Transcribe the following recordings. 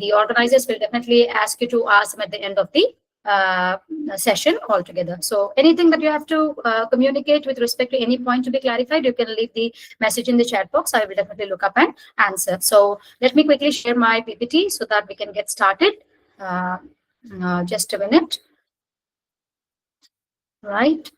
the organizers will definitely ask you to ask them at the end of the session altogether. So anything that you have to communicate with respect to any point to be clarified, you can leave the message in the chat box. I will definitely look up and answer. So let me quickly share my PPT so that we can get started. Just a minute. Right.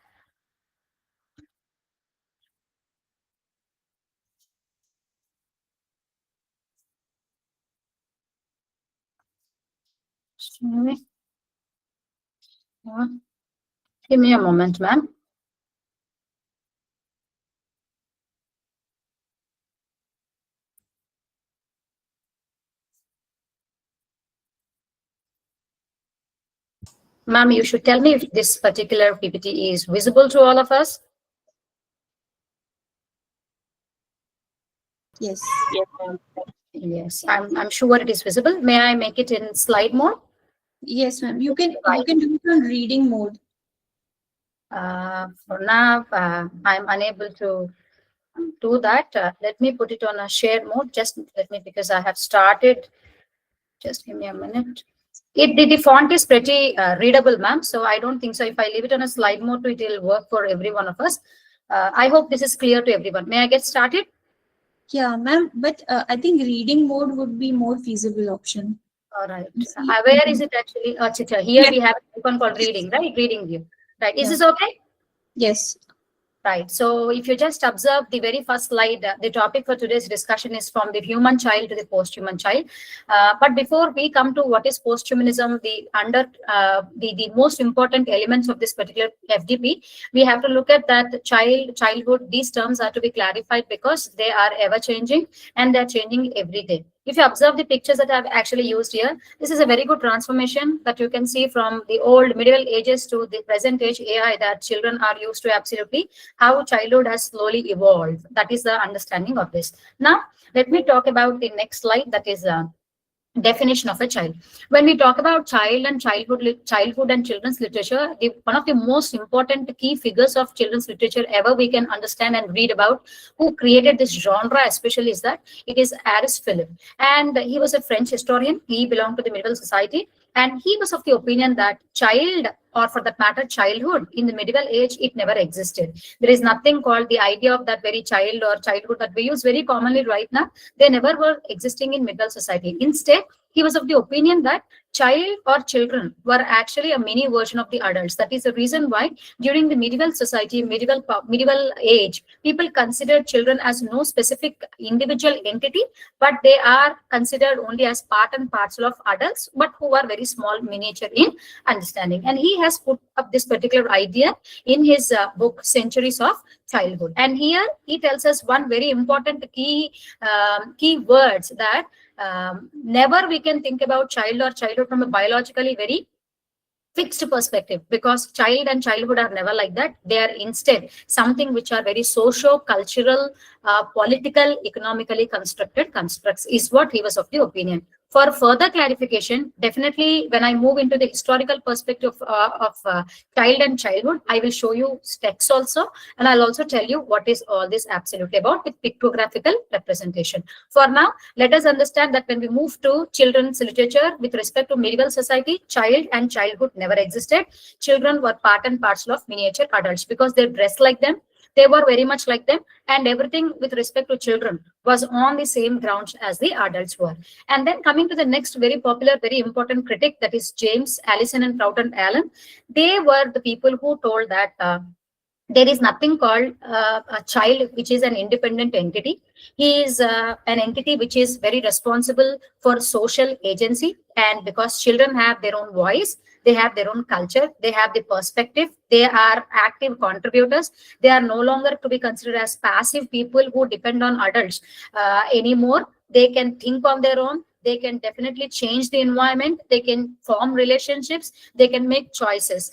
Give me a moment, ma'am. Ma'am, you should tell me if this particular PPT is visible to all of us. Yes. Yes, I'm sure it is visible. May I make it in slide mode? Yes, ma'am. You can do it on reading mode. For now, I'm unable to do that. Let me put it on a share mode. Just let me, because I have started. Just give me a minute. The font is pretty readable, ma'am. So I don't think so. If I leave it on a slide mode, it will work for every one of us. I hope this is clear to everyone. May I get started? Yeah, ma'am. But I think reading mode would be more feasible option. All right. Where is it actually? Here we have a one called reading, right? Reading view. Right. Is this okay? Yes. Right. So if you just observe the very first slide, the topic for today's discussion is from the human child to the post-human child. But before we come to what is post-humanism, the most important elements of this particular FDP, we have to look at that childhood. These terms are to be clarified because they are ever changing and they're changing every day. If you observe the pictures that I've actually used here, this is a very good transformation that you can see from the old medieval ages to the present age AI that children are used to. Absolutely how childhood has slowly evolved. That is the understanding of this. Now, let me talk about the next slide, that is definition of a child. When we talk about child and childhood and children's literature, one of the most important key figures of children's literature ever we can understand and read about, who created this genre especially, is that it is Ariès. And he was a French historian. He belonged to the medieval society, and he was of the opinion that child, or for that matter childhood, in the medieval age, it never existed. There is nothing called the idea of that very child or childhood that we use very commonly right now. They never were existing in medieval society. Instead, he was of the opinion that child or children were actually a mini version of the adults. That is the reason why during the medieval society, medieval age, people considered children as no specific individual entity, but they are considered only as part and parcel of adults, but who are very small, miniature in understanding. And he has put up this particular idea in his book Centuries of Childhood. And here he tells us one very important key words, that never we can think about child or childhood from a biologically very fixed perspective, because child and childhood are never like that. They are instead something which are very socio-cultural, political, economically constructed constructs, is what he was of the opinion. For further clarification, definitely when I move into the historical perspective of child and childhood, I will show you texts also, and I'll also tell you what is all this absolutely about with pictographical representation. For now, let us understand that when we move to children's literature with respect to medieval society, child and childhood never existed. Children were part and parcel of miniature adults because they dressed like them. They were very much like them, and everything with respect to children was on the same grounds as the adults were. And then coming to the next very popular, very important critic, that is James, Allison, and Prout and Allen. They were the people who told that there is nothing called a child which is an independent entity. He is an entity which is very responsible for social agency, and because children have their own voice, they have their own culture, they have the perspective, they are active contributors. They are no longer to be considered as passive people who depend on adults anymore. They can think on their own. They can definitely change the environment. They can form relationships. They can make choices.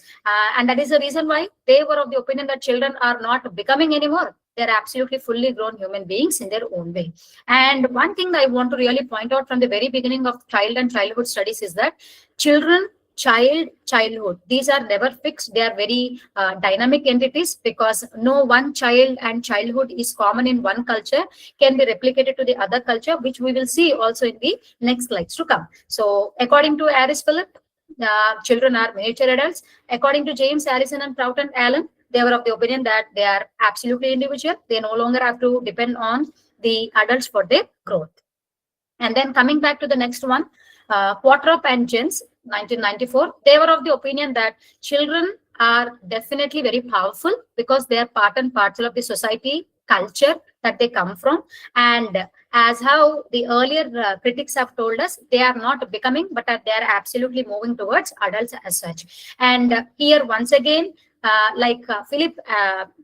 And that is the reason why they were of the opinion that children are not becoming anymore. They're absolutely fully grown human beings in their own way. And one thing that I want to really point out from the very beginning of child and childhood studies is that children childhood. These are never fixed. They are very dynamic entities, because no one child and childhood is common in one culture can be replicated to the other culture, which we will see also in the next slides to come. So according to Ariès Philip, children are miniature adults. According to James Harrison and Prout and Allen, they were of the opinion that they are absolutely individual. They no longer have to depend on the adults for their growth. And then coming back to the next one, Quartrop and Jens, 1994, they were of the opinion that children are definitely very powerful because they are part and parcel of the society, culture that they come from. And as how the earlier critics have told us, they are not becoming, but they are absolutely moving towards adults as such. And here once again, like Philip,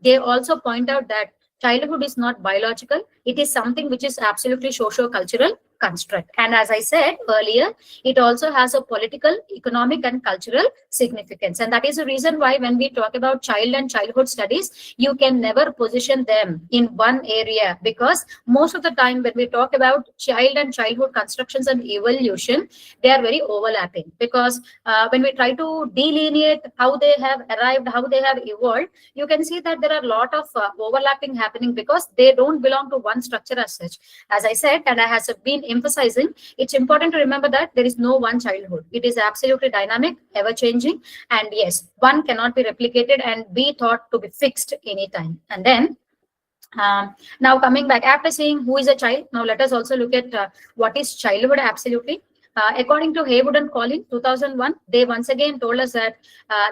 they also point out that childhood is not biological. It is something which is absolutely socio-cultural construct. And as I said earlier, it also has a political, economic, and cultural significance. And that is the reason why when we talk about child and childhood studies, you can never position them in one area, because most of the time when we talk about child and childhood constructions and evolution, they are very overlapping. Because when we try to delineate how they have arrived, how they have evolved, you can see that there are a lot of overlapping happening, because they don't belong to one structure as such. As I said, and I have been emphasizing, it's important to remember that there is no one childhood. It is absolutely dynamic, ever changing, and yes, one cannot be replicated and be thought to be fixed anytime. And then now coming back, after saying who is a child, now let us also look at what is childhood absolutely. According to Haywood and Collin, 2001, they once again told us that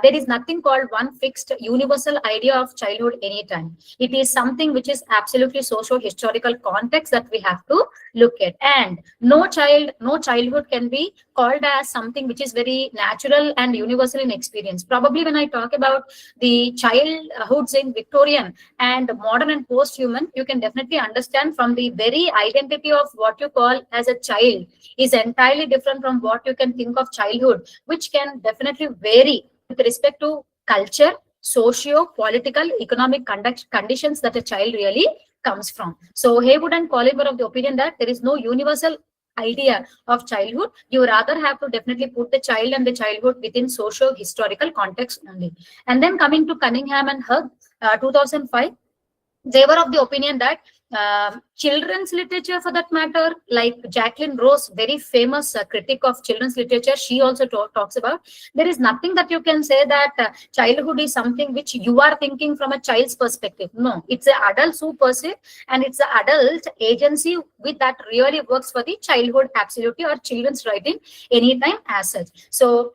there is nothing called one fixed universal idea of childhood anytime. It is something which is absolutely socio-historical context that we have to look at. And no childhood can be called as something which is very natural and universal in experience. Probably when I talk about the childhoods in Victorian and modern and post-human, you can definitely understand from the very identity of what you call as a child is entirely different from what you can think of childhood, which can definitely vary with respect to culture, socio-political, economic conditions that a child really comes from. So Haywood and Collin were of the opinion that there is no universal idea of childhood. You rather have to definitely put the child and the childhood within socio-historical context only. And then coming to Cunningham and Hugg, 2005, they were of the opinion that children's literature, for that matter, like Jacqueline Rose, very famous critic of children's literature, she also talks about, there is nothing that you can say that childhood is something which you are thinking from a child's perspective. No, it's the adults who perceive, and it's the adult agency with that really works for the childhood absolutely, or children's writing anytime as such. So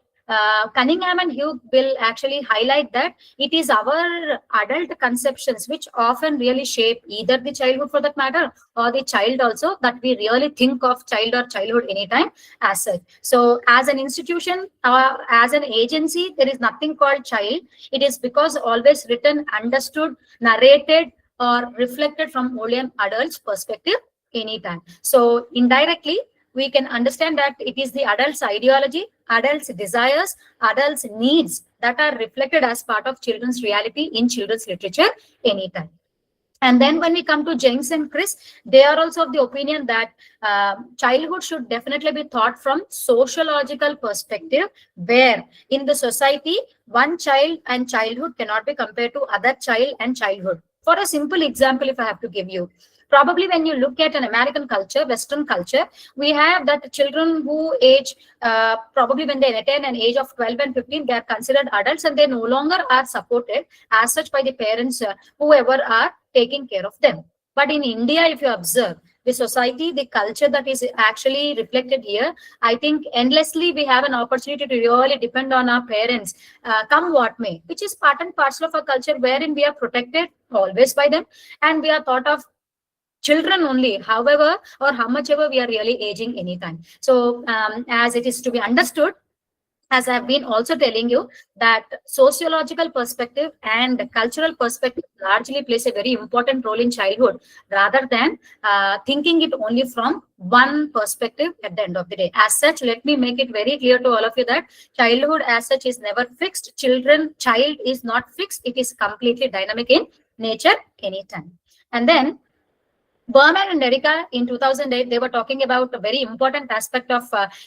Cunningham and Hugh will actually highlight that it is our adult conceptions which often really shape either the childhood, for that matter, or the child also, that we really think of child or childhood anytime as such. So as an institution, as an agency, there is nothing called child. It is because always written, understood, narrated, or reflected from only an adult's perspective anytime. So indirectly, we can understand that it is the adult's ideology, adults' desires, adults' needs that are reflected as part of children's reality in children's literature anytime. And then when we come to James and Chris, they are also of the opinion that childhood should definitely be thought from sociological perspective, where in the society, one child and childhood cannot be compared to other child and childhood. For a simple example, if I have to give you, probably when you look at an American culture, Western culture, we have that children who age, probably when they attain an age of 12 and 15, they are considered adults and they no longer are supported as such by the parents, whoever are taking care of them. But in India, if you observe, the society, the culture that is actually reflected here, I think endlessly we have an opportunity to really depend on our parents, come what may, which is part and parcel of our culture, wherein we are protected always by them and we are thought of children only, however or how much ever we are really aging anytime. So as it is to be understood, as I have been also telling you, that sociological perspective and cultural perspective largely plays a very important role in childhood, rather than thinking it only from one perspective at the end of the day. As such, let me make it very clear to all of you that childhood as such is never fixed. Child is not fixed. It is completely dynamic in nature anytime. And then Berman and Erica in 2008, they were talking about a very important aspect of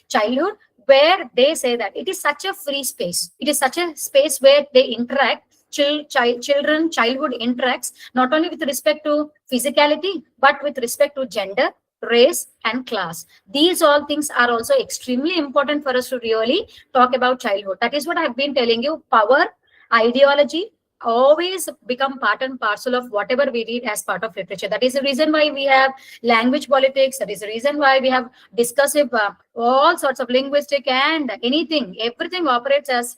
childhood, where they say that it is such a free space. It is such a space where they interact. Childhood interacts not only with respect to physicality, but with respect to gender, race, and class. These all things are also extremely important for us to really talk about childhood. That is what I've been telling you. Power, ideology, always become part and parcel of whatever we read as part of literature. That is the reason why we have language politics. That is the reason why we have discursive, all sorts of linguistic and anything, everything operates as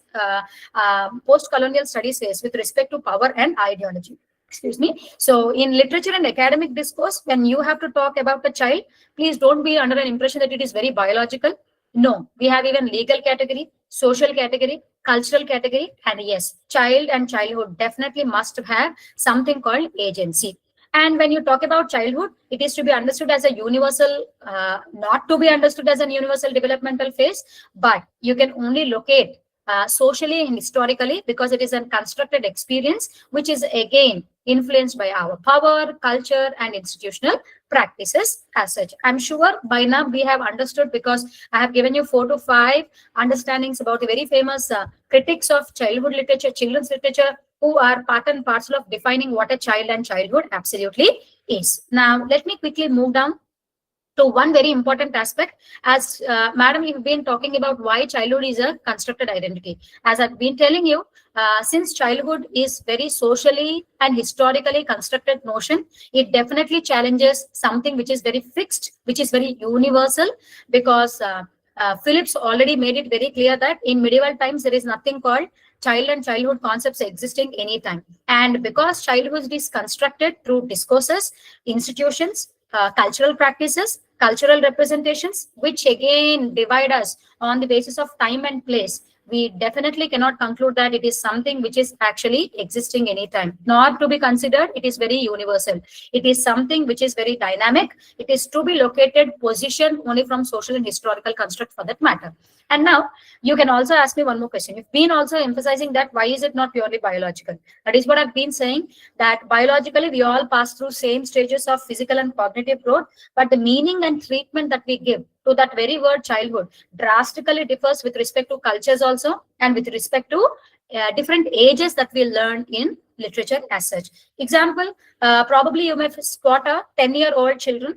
post-colonial studies phase with respect to power and ideology. Excuse me. So in literature and academic discourse, when you have to talk about a child, please don't be under an impression that it is very biological. No, we have even legal category, social category, cultural category, and yes, child and childhood definitely must have something called agency. And when you talk about childhood, it is to be understood as a universal, not to be understood as a universal developmental phase, but you can only locate socially and historically, because it is a constructed experience, which is again influenced by our power, culture, and institutional practices as such. I'm sure by now we have understood, because I have given you 4 to 5 understandings about the very famous critics of childhood literature, children's literature, who are part and parcel of defining what a child and childhood absolutely is. Now, let me quickly move down to one very important aspect. As madam, you've been talking about why childhood is a constructed identity. As I've been telling you, since childhood is very socially and historically constructed notion, it definitely challenges something which is very fixed, which is very universal, because Phillips already made it very clear that in medieval times there is nothing called child and childhood concepts existing anytime. And because childhood is constructed through discourses, institutions, cultural practices, cultural representations, which again divide us on the basis of time and place, we definitely cannot conclude that it is something which is actually existing anytime, nor to be considered it is very universal. It is something which is very dynamic. It is to be located, positioned only from social and historical construct for that matter. And now you can also ask me one more question. You've been also emphasizing that why is it not purely biological? That is what I've been saying, that biologically we all pass through same stages of physical and cognitive growth, but the meaning and treatment that we give to that very word childhood drastically differs with respect to cultures also, and with respect to different ages that we learn in literature as such. Example, probably you may spot a 10-year-old child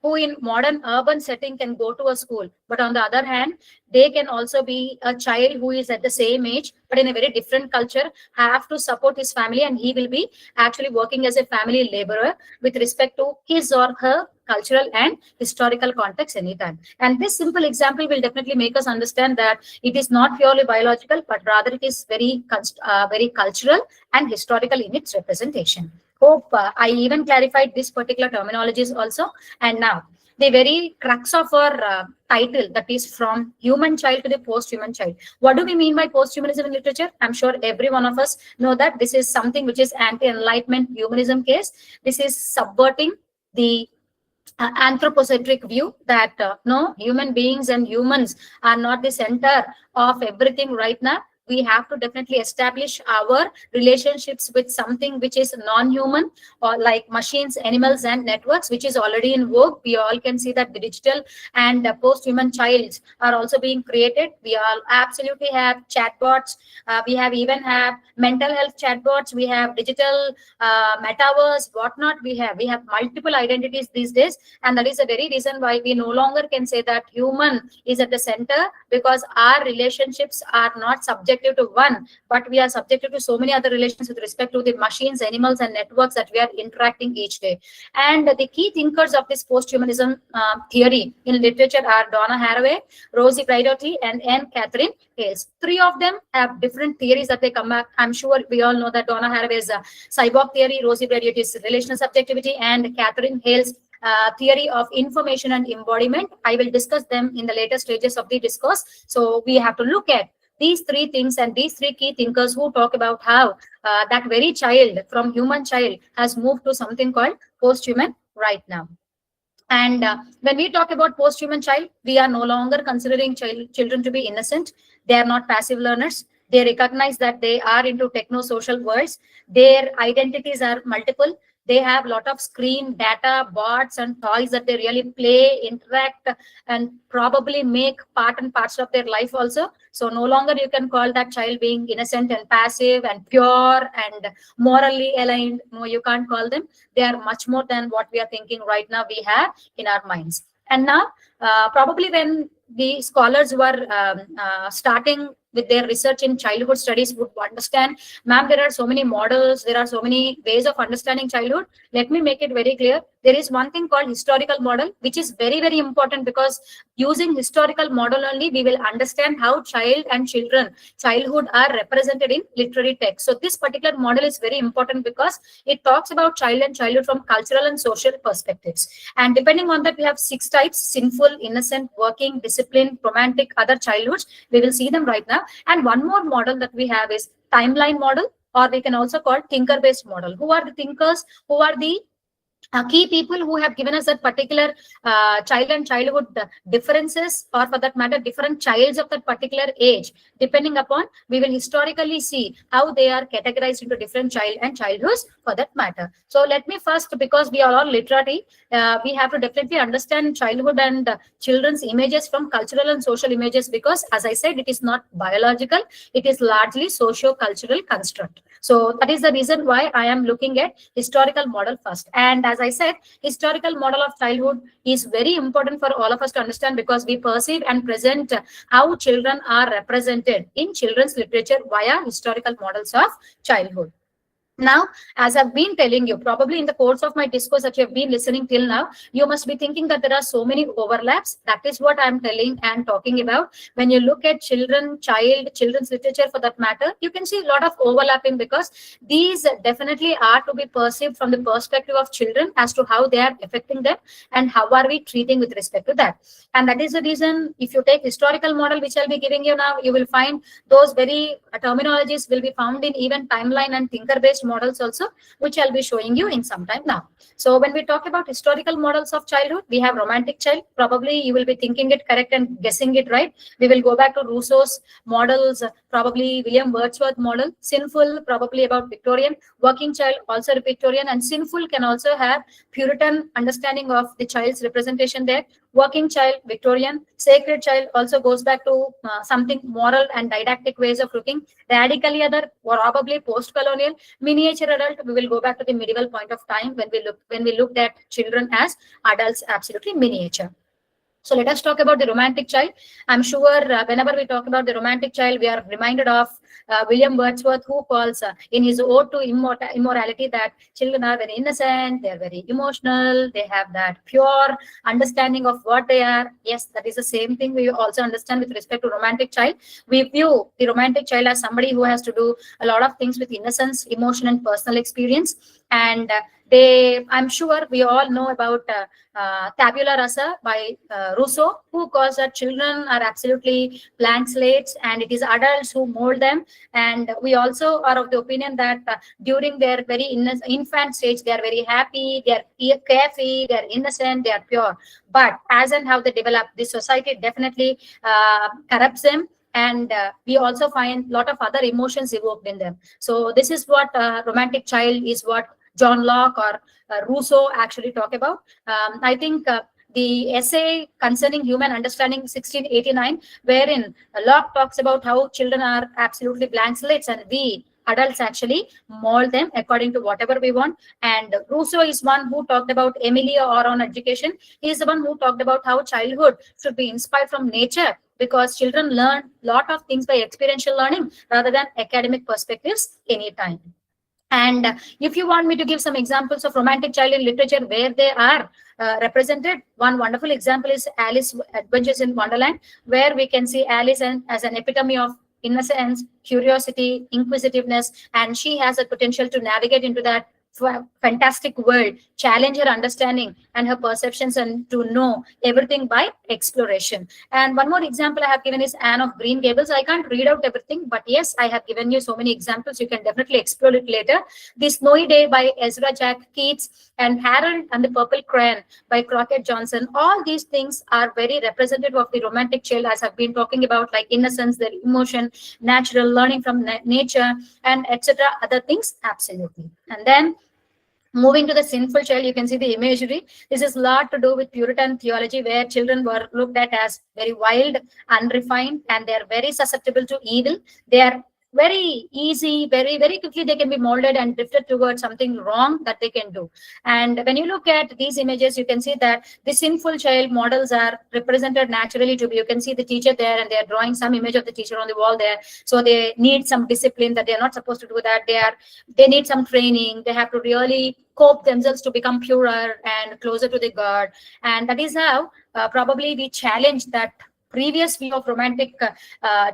who in modern urban setting can go to a school, but on the other hand, they can also be a child who is at the same age, but in a very different culture, have to support his family, and he will be actually working as a family laborer with respect to his or her cultural and historical context anytime. And this simple example will definitely make us understand that it is not purely biological, but rather it is very cultural and historical in its representation. Hope I even clarified this particular terminologies also. And now the very crux of our title, that is from human child to the post-human child. What do we mean by post-humanism in literature? I'm sure every one of us know that this is something which is anti-enlightenment humanism case. This is subverting the anthropocentric view that no, human beings and humans are not the center of everything right now. We have to definitely establish our relationships with something which is non-human, or like machines, animals, and networks, which is already in vogue. We all can see that the digital and post-human childs are also being created. We all absolutely have chatbots. We have even have mental health chatbots. We have digital metaverse, whatnot. We have multiple identities these days, and that is the very reason why we no longer can say that human is at the center, because our relationships are not subjective to one, but we are subjected to so many other relations with respect to the machines, animals, and networks that we are interacting each day. And the key thinkers of this post-humanism theory in literature are Donna Haraway, Rosie Braidotti, and Anne Catherine Hayles. 3 of them have different theories that they come back. I'm sure we all know that Donna Haraway's cyborg theory, Rosie Braidotti's relational subjectivity, and Catherine Hayles' theory of information and embodiment. I will discuss them in the later stages of the discourse. So we have to look at these 3 things and these 3 key thinkers who talk about how that very child from human child has moved to something called post-human right now. And when we talk about post-human child, we are no longer considering children to be innocent. They are not passive learners. They recognize that they are into techno-social worlds. Their identities are multiple. They have a lot of screen data, bots, and toys that they really play, interact, and probably make part and parts of their life also. So no longer you can call that child being innocent and passive and pure and morally aligned. No, you can't call them. They are much more than what we are thinking right now we have in our minds. And now, probably when the scholars who are starting with their research in childhood studies would understand, ma'am, there are so many models, there are so many ways of understanding childhood. Let me make it very clear. There is one thing called historical model, which is very, very important, because using historical model only, we will understand how childhood are represented in literary text. So this particular model is very important because it talks about child and childhood from cultural and social perspectives. And depending on that, we have 6 types: sinful, innocent, working, disciplined, romantic, other childhoods. We will see them right now. And one more model that we have is timeline model, or we can also call thinker-based model. Who are the thinkers? Who are the key people who have given us that particular child and childhood differences, or for that matter, different childs of that particular age? Depending upon, we will historically see how they are categorized into different child and childhoods for that matter. So let me first, because we are all literati, we have to definitely understand childhood and children's images from cultural and social images, because as I said, it is not biological, it is largely socio-cultural construct. So that is the reason why I am looking at historical model first. And as I said, historical model of childhood is very important for all of us to understand, because we perceive and present how children are represented in children's literature via historical models of childhood. Now, as I've been telling you, probably in the course of my discourse that you have been listening till now, you must be thinking that there are so many overlaps. That is what I'm telling and talking about. When you look at children's literature for that matter, you can see a lot of overlapping, because these definitely are to be perceived from the perspective of children as to how they are affecting them and how are we treating with respect to that. And that is the reason, if you take historical model, which I'll be giving you now, you will find those very terminologies will be found in even timeline and thinker-based models also, which I'll be showing you in some time now. So when we talk about historical models of childhood, we have romantic child. Probably you will be thinking it correct and guessing it right. We will go back to Rousseau's models, probably William Wordsworth model. Sinful, probably about Victorian. Working child, also Victorian. And sinful can also have Puritan understanding of the child's representation there. Working child, Victorian. Sacred child also goes back to something moral and didactic ways of looking. Radically other, probably post-colonial. Miniature adult, we will go back to the medieval point of time when we looked at children as adults, absolutely miniature. So let us talk about the romantic child. I'm sure whenever we talk about the romantic child, we are reminded of William Wordsworth, who calls in his ode to immorality that children are very innocent, they are very emotional, they have that pure understanding of what they are. Yes, that is the same thing we also understand with respect to romantic child. We view the romantic child as somebody who has to do a lot of things with innocence, emotion, and personal experience. And I'm sure we all know about Tabula Rasa by Rousseau, who calls that children are absolutely blank slates and it is adults who mold them. And we also are of the opinion that during their very infant stage, they are very happy, they are carefree, they are innocent, they are pure. But as and how they develop, the society definitely corrupts them. And we also find a lot of other emotions evoked in them. So this is what romantic child is, what John Locke or Rousseau actually talk about. I think the essay concerning human understanding 1689, wherein Locke talks about how children are absolutely blank slates and we adults actually mold them according to whatever we want. And Rousseau is one who talked about Emilia or on education. He is the one who talked about how childhood should be inspired from nature, because children learn a lot of things by experiential learning rather than academic perspectives anytime. And if you want me to give some examples of romantic child in literature where they are represented, one wonderful example is Alice Adventures in Wonderland, where we can see Alice as an epitome of innocence, curiosity, inquisitiveness, and she has a potential to navigate into that fantastic world, challenge her understanding and her perceptions, and to know everything by exploration. And one more example I have given is Anne of Green Gables. I can't read out everything, but yes, I have given you so many examples. You can definitely explore it later. The Snowy Day by Ezra Jack Keats and Harold and the Purple Crayon by Crockett Johnson. All these things are very representative of the romantic child, as I've been talking about, like innocence, their emotion, natural learning from nature, and etc. Other things, absolutely. And then Moving to the sinful child, you can see the imagery. This is a lot to do with Puritan theology, where children were looked at as very wild, unrefined, and they are very susceptible to evil. They are very easy, very quickly they can be molded and drifted towards something wrong that they can do. And when you look at these images, you can see that the sinful child models are represented naturally to be. You can see the teacher there, and they are drawing some image of the teacher on the wall there. So they need some discipline, that they are not supposed to do that. They need some training. They have to really cope themselves to become purer and closer to the God. And that is how probably we challenge that previous view of romantic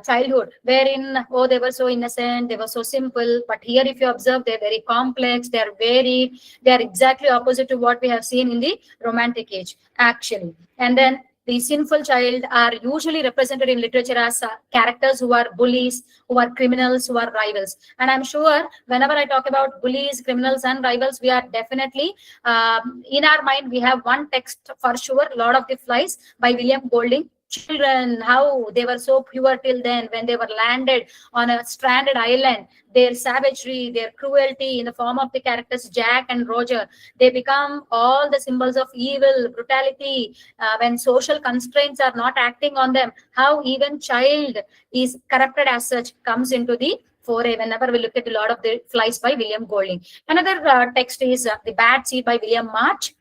childhood, wherein, oh, they were so innocent, they were so simple. But here, if you observe, they're very complex, they're varied, they're exactly opposite to what we have seen in the romantic age, actually. And then the sinful child are usually represented in literature as characters who are bullies, who are criminals, who are rivals. And I'm sure whenever I talk about bullies, criminals, and rivals, we are definitely, in our mind, we have one text for sure, Lord of the Flies by William Golding. Children, how they were so pure till then, when they were landed on a stranded island, their savagery, their cruelty in the form of the characters Jack and Roger, they become all the symbols of evil, brutality, when social constraints are not acting on them, how even child is corrupted as such comes into the foray whenever we look at the Lord of the Flies by William Golding. Another text is The Bad Seed by William March.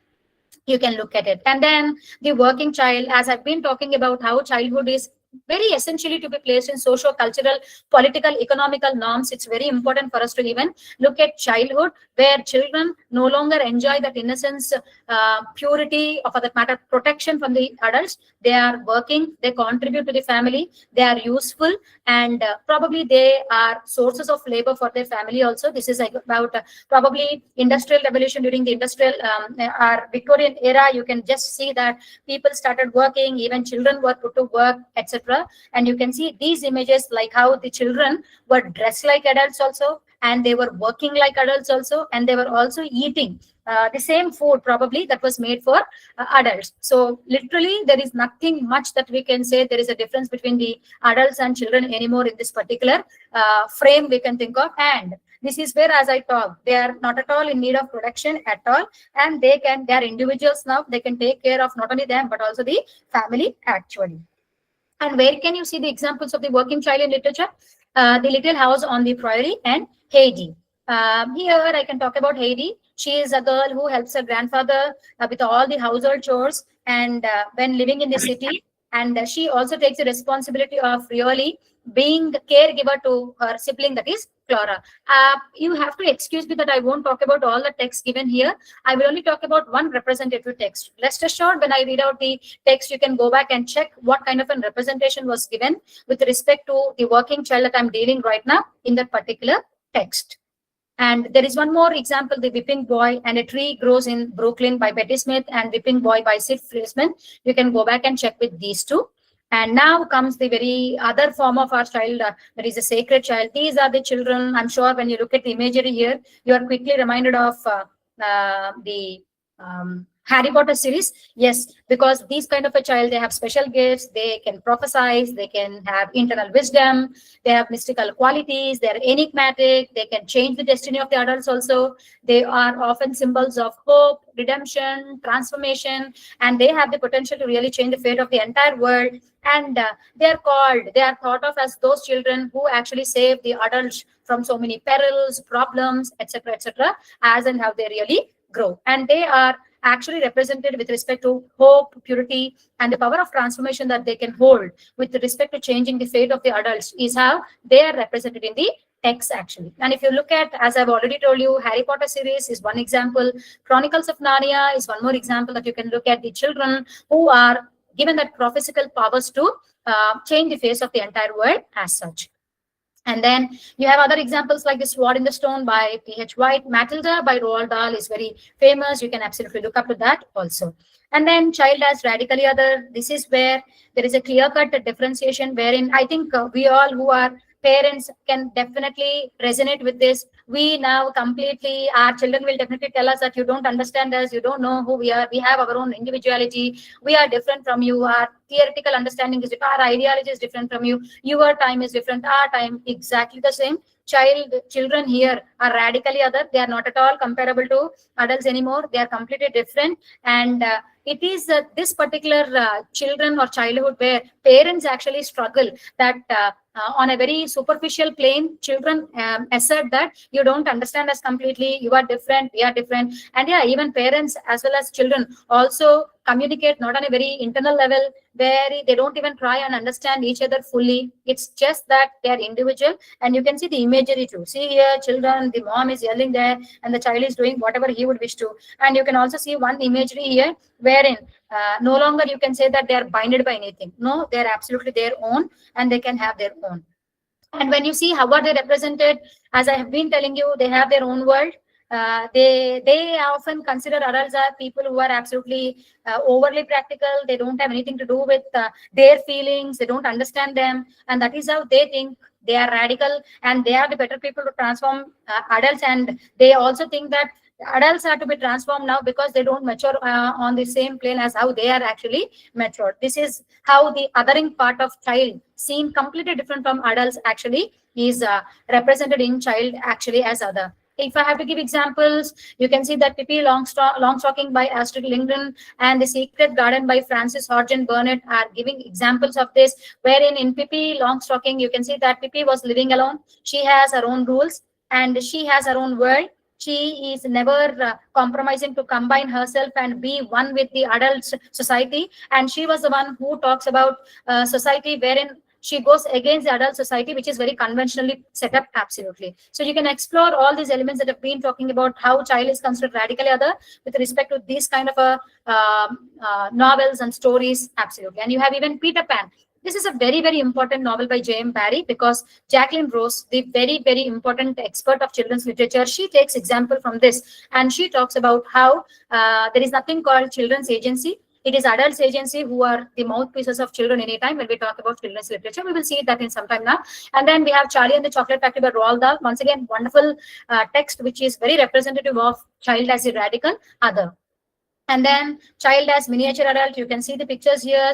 You can look at it. And then the working child, as I've been talking about how childhood is very essentially to be placed in socio-cultural, political, economical norms. It's very important for us to even look at childhood, where children no longer enjoy that innocence, purity, or for that matter, protection from the adults. They are working, they contribute to the family, they are useful, and probably they are sources of labor for their family also. This is about probably industrial revolution. During the industrial or Victorian era, you can just see that people started working, even children were put to work, etc. And you can see these images, like how the children were dressed like adults also, and they were working like adults also, and they were also eating the same food probably that was made for adults. So literally there is nothing much that we can say there is a difference between the adults and children anymore in this particular frame we can think of. And this is where, as I talk, they are not at all in need of protection at all, and they are individuals now. They can take care of not only them but also the family actually. And where can you see the examples of the working child in literature? The Little House on the Prairie and Heidi. Here I can talk about Heidi. She is a girl who helps her grandfather with all the household chores, and when living in the city, and she also takes the responsibility of really being the caregiver to her sibling, that is Clara. You have to excuse me that I won't talk about all the text given here. I will only talk about one representative text. Rest assured, when I read out the text, you can go back and check what kind of a representation was given with respect to the working child that I'm dealing right now in that particular text. And there is one more example, The Whipping Boy and a Tree Grows in Brooklyn by Betty Smith, and Whipping Boy by Sid Friesman. You can go back and check with these two. And now comes the very other form of our child, that is a sacred child. These are the children. I'm sure when you look at the imagery here, you are quickly reminded of the Harry Potter series. Yes, because these kind of a child, they have special gifts, they can prophesize, they can have internal wisdom, they have mystical qualities, they're enigmatic, they can change the destiny of the adults also. They are often symbols of hope, redemption, transformation, and they have the potential to really change the fate of the entire world. And they are thought of as those children who actually save the adults from so many perils, problems, etc., as and how they really grow. And they are actually represented with respect to hope, purity, and the power of transformation that they can hold with respect to changing the fate of the adults is how they are represented in the text actually. And if you look at, as I've already told you, Harry Potter series is one example. Chronicles of Narnia is one more example that you can look at, the children who are given that prophesical powers to change the face of the entire world as such. And then you have other examples like The Sword in the Stone by P.H. White. Matilda by Roald Dahl is very famous. You can absolutely look up to that also. And then Child as Radically Other. This is where there is a clear-cut differentiation, wherein I think we all who are parents can definitely resonate with this. We now completely, our children will definitely tell us that you don't understand us, you don't know who we are, we have our own individuality, we are different from you, our theoretical understanding is different, our ideology is different from you, your time is different, our time exactly the same. children here are radically other. They are not at all comparable to adults anymore. They are completely different. And it is this particular children or childhood where parents actually struggle that on a very superficial plane, children assert that you don't understand us completely, you are different, we are different. And yeah, even parents as well as children also communicate not on a very internal level, where they don't even try and understand each other fully. It's just that they are individual. And you can see the imagery too. See here, children, the mom is yelling there and the child is doing whatever he would wish to. And you can also see one imagery here wherein no longer you can say that they are binded by anything. No, they are absolutely their own and they can have their own. And when you see how are they represented, as I have been telling you, they have their own world. They often consider adults as people who are absolutely overly practical. They don't have anything to do with their feelings. They don't understand them, and that is how they think. They are radical, and they are the better people to transform adults. And they also think that adults are to be transformed now because they don't mature on the same plane as how they are actually matured. This is how the othering part of child, seen completely different from adults, actually is represented in child actually as other. If I have to give examples, you can see that Pippi Longstocking by Astrid Lindgren and The Secret Garden by Frances Hodgson Burnett are giving examples of this, wherein in Pippi Longstocking, you can see that Pippi was living alone. She has her own rules and she has her own world. She is never compromising to combine herself and be one with the adult society. And she was the one who talks about society wherein she goes against the adult society, which is very conventionally set up. Absolutely. So you can explore all these elements that I've been talking about, how child is considered radically other with respect to these kind of novels and stories. Absolutely. And you have even Peter Pan. This is a very, very important novel by J.M. Barrie, because Jacqueline Rose, the very, very important expert of children's literature, she takes example from this. And she talks about how there is nothing called children's agency. It is adults' agency who are the mouthpieces of children anytime when we talk about children's literature. We will see that in some time now. And then we have Charlie and the Chocolate Factory by Roald Dahl. Once again, wonderful text, which is very representative of child as a radical other. And then child as miniature adult. You can see the pictures here.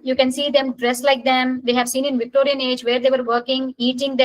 You can see them dressed like them. We have seen in Victorian age where they were working, eating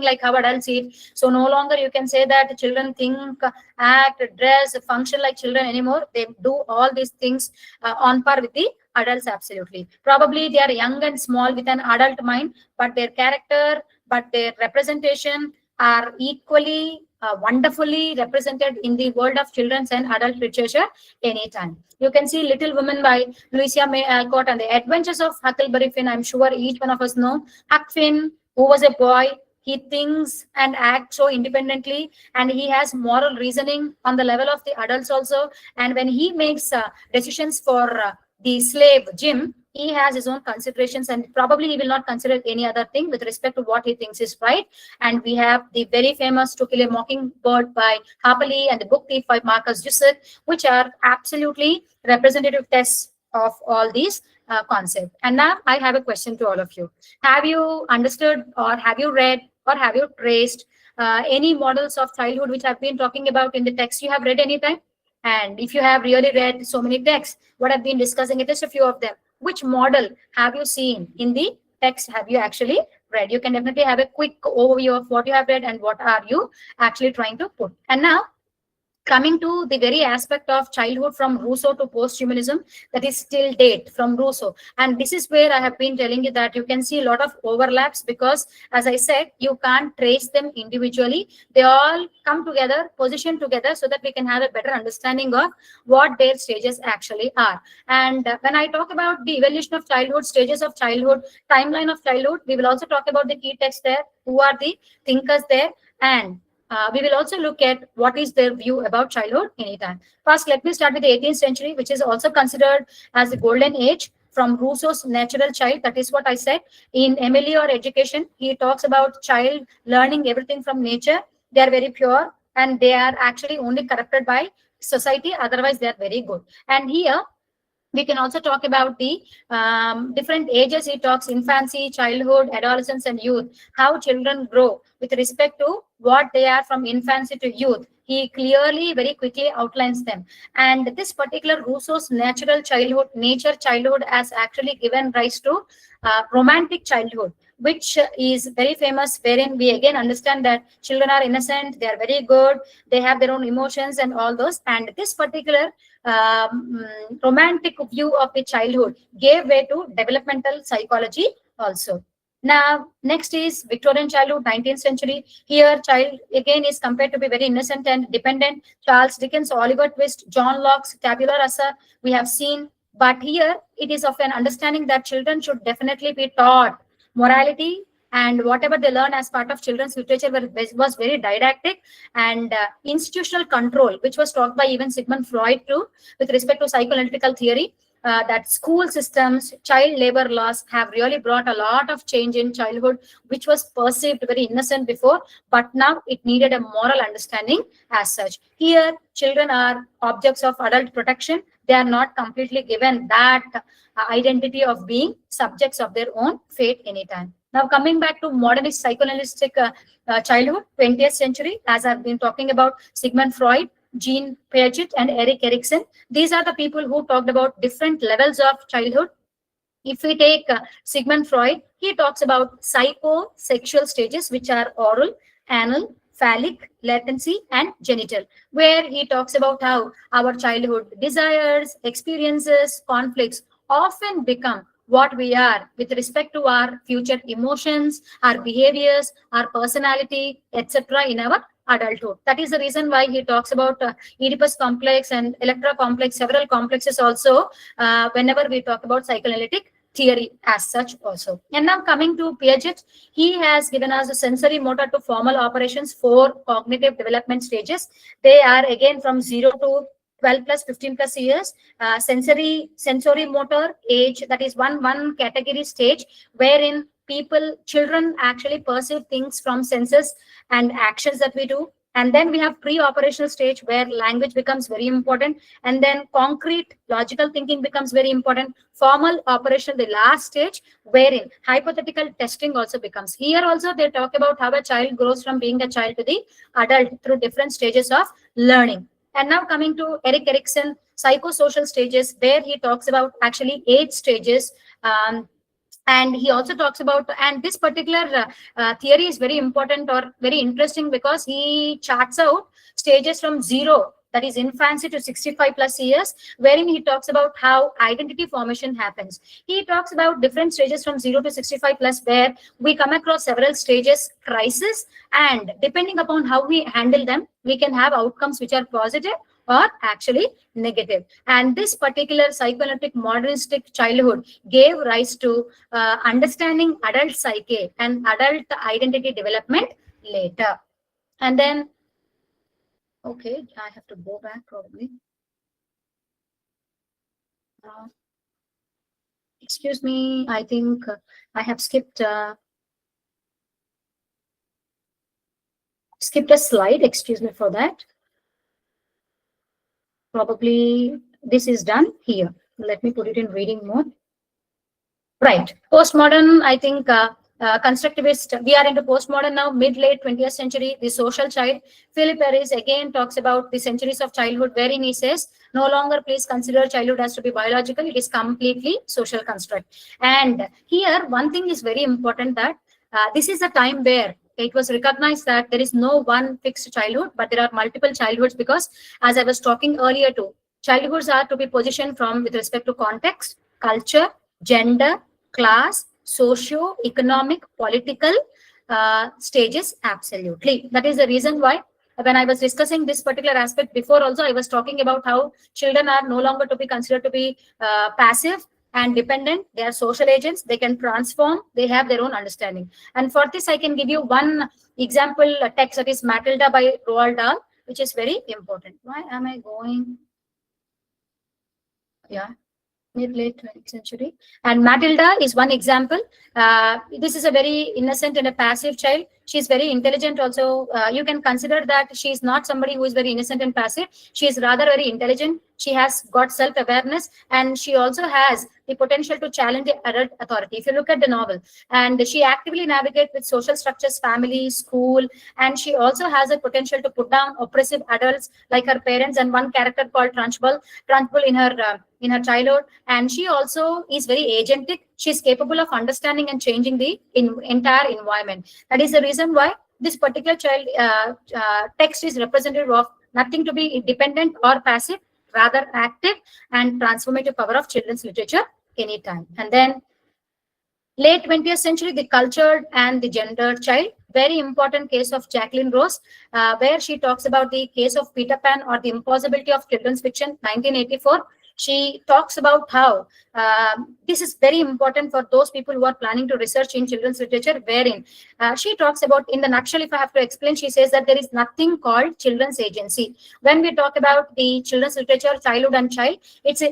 like how adults eat. So no longer you can say that children think, act, dress, function like children anymore. They do all these things on par with the adults. Absolutely. Probably they are young and small with an adult mind, but their character, but their representation are equally wonderfully represented in the world of children's and adult literature anytime. You can see Little Women by Louisa May Alcott and The Adventures of Huckleberry Finn. I'm sure each one of us know Huck Finn, who was a boy. He thinks and acts so independently, and he has moral reasoning on the level of the adults also. And when he makes decisions for the slave Jim, he has his own considerations, and probably he will not consider any other thing with respect to what he thinks is right. And we have the very famous To Kill a Mockingbird by Harper Lee and The Book Thief by Marcus Jusset, which are absolutely representative tests of all these concepts. And now I have a question to all of you. Have you understood, or have you read, or have you traced any models of childhood which I've been talking about in the text you have read anytime? And if you have really read so many texts, what I've been discussing, it is a few of them. Which model have you seen in the text? Have you actually read? You can definitely have a quick overview of what you have read and what are you actually trying to put. And now, coming to the very aspect of childhood from Rousseau to posthumanism, that is still date from Rousseau. And this is where I have been telling you that you can see a lot of overlaps, because as I said, you can't trace them individually. They all come together, position together, so that we can have a better understanding of what their stages actually are. And when I talk about the evolution of childhood, stages of childhood, timeline of childhood, we will also talk about the key texts there, who are the thinkers there, and we will also look at what is their view about childhood anytime. First, let me start with the 18th century, which is also considered as the golden age, from Rousseau's Natural Child. That is what I said. In Emily or Education, he talks about child learning everything from nature. They are very pure and they are actually only corrupted by society. Otherwise, they are very good. And here, we can also talk about the different ages. He talks infancy, childhood, adolescence, and youth, how children grow with respect to what they are from infancy to youth. He clearly, very quickly outlines them. And this particular Rousseau's natural childhood, nature childhood, has actually given rise to romantic childhood. which is very famous, wherein we again understand that children are innocent, they are very good, they have their own emotions and all those. And this particular romantic view of the childhood gave way to developmental psychology also. Now, next is Victorian childhood, 19th century. Here, child again is compared to be very innocent and dependent. Charles Dickens, Oliver Twist, John Locke's tabula rasa, we have seen. But here, it is of an understanding that children should definitely be taught morality, and whatever they learn as part of children's literature was very didactic, and institutional control, which was taught by even Sigmund Freud too, with respect to psychoanalytical theory. That school systems, child labor laws have really brought a lot of change in childhood, which was perceived very innocent before, but now it needed a moral understanding as such. Here, children are objects of adult protection. They are not completely given that identity of being subjects of their own fate anytime. Now, coming back to modernist psychoanalytic childhood, 20th century, as I've been talking about Sigmund Freud, Jean Piaget, and Erik Erikson. These are the people who talked about different levels of childhood. If we take Sigmund Freud, he talks about psychosexual stages, which are oral, anal, phallic, latency, and genital, where he talks about how our childhood desires, experiences, conflicts often become what we are with respect to our future emotions, our behaviors, our personality, etc. in our adulthood. That is the reason why he talks about Oedipus complex and Electra complex, several complexes also, whenever we talk about psychoanalytic theory as such also. And now coming to Piaget, he has given us a sensory motor to formal operations, 4 cognitive development stages. They are again from 0 to 12 plus 15 plus years. Sensory motor age, that is one category stage wherein children actually perceive things from senses and actions that we do. And then we have pre-operational stage where language becomes very important, and then concrete logical thinking becomes very important. Formal operation, the last stage, wherein hypothetical testing also becomes. Here also they talk about how a child grows from being a child to the adult through different stages of learning. And now coming to Erik Erikson, psychosocial stages, where he talks about actually 8 stages. And he also talks about, and this particular theory is very important or very interesting because he charts out stages from 0, that is infancy, to 65 plus years, wherein he talks about how identity formation happens. He talks about different stages from 0 to 65 plus, where we come across several stages, crisis, and depending upon how we handle them, we can have outcomes which are positive or actually negative. And this particular psychoanalytic modernistic childhood gave rise to understanding adult psyche and adult identity development later. And then, okay, I have to go back probably. Excuse me, I think I have skipped a slide. Excuse me for that. Probably this is done here. Let me put it in reading mode. Right. Postmodern, I think constructivist, we are into postmodern now, mid-late 20th century, the social child. Philip Ariès again talks about the centuries of childhood, wherein he says, no longer please consider childhood as to be biological, it is completely social construct. And here, one thing is very important, that this is a time where it was recognized that there is no one fixed childhood, but there are multiple childhoods, because as I was talking earlier too, childhoods are to be positioned from with respect to context, culture, gender, class, socio-economic, political stages, absolutely. That is the reason why when I was discussing this particular aspect before also, I was talking about how children are no longer to be considered to be passive and dependent. They are social agents, they can transform, they have their own understanding. And for this, I can give you one example text, that is Matilda by Roald Dahl, which is very important. Why am I going? Yeah. Mid-late 20th century. And Matilda is one example. This is a very innocent and a passive child. She's very intelligent also. You can consider that she is not somebody who is very innocent and passive. She is rather very intelligent. She has got self-awareness, and she also has the potential to challenge the adult authority. If you look at the novel, and she actively navigates with social structures, family, school, and she also has a potential to put down oppressive adults like her parents and one character called Trunchbull in her childhood. And she also is very agentic. She's capable of understanding and changing the entire environment. That is the reason why this particular child text is representative of nothing to be dependent or passive, rather active and transformative power of children's literature anytime. And then late 20th century, the cultured and the gendered child. Very important case of Jacqueline Rose, where she talks about the case of Peter Pan or the impossibility of children's fiction, 1984. She talks about how this is very important for those people who are planning to research in children's literature, wherein she talks about, in the nutshell, if I have to explain, she says that there is nothing called children's agency. When we talk about the children's literature, childhood and child, it's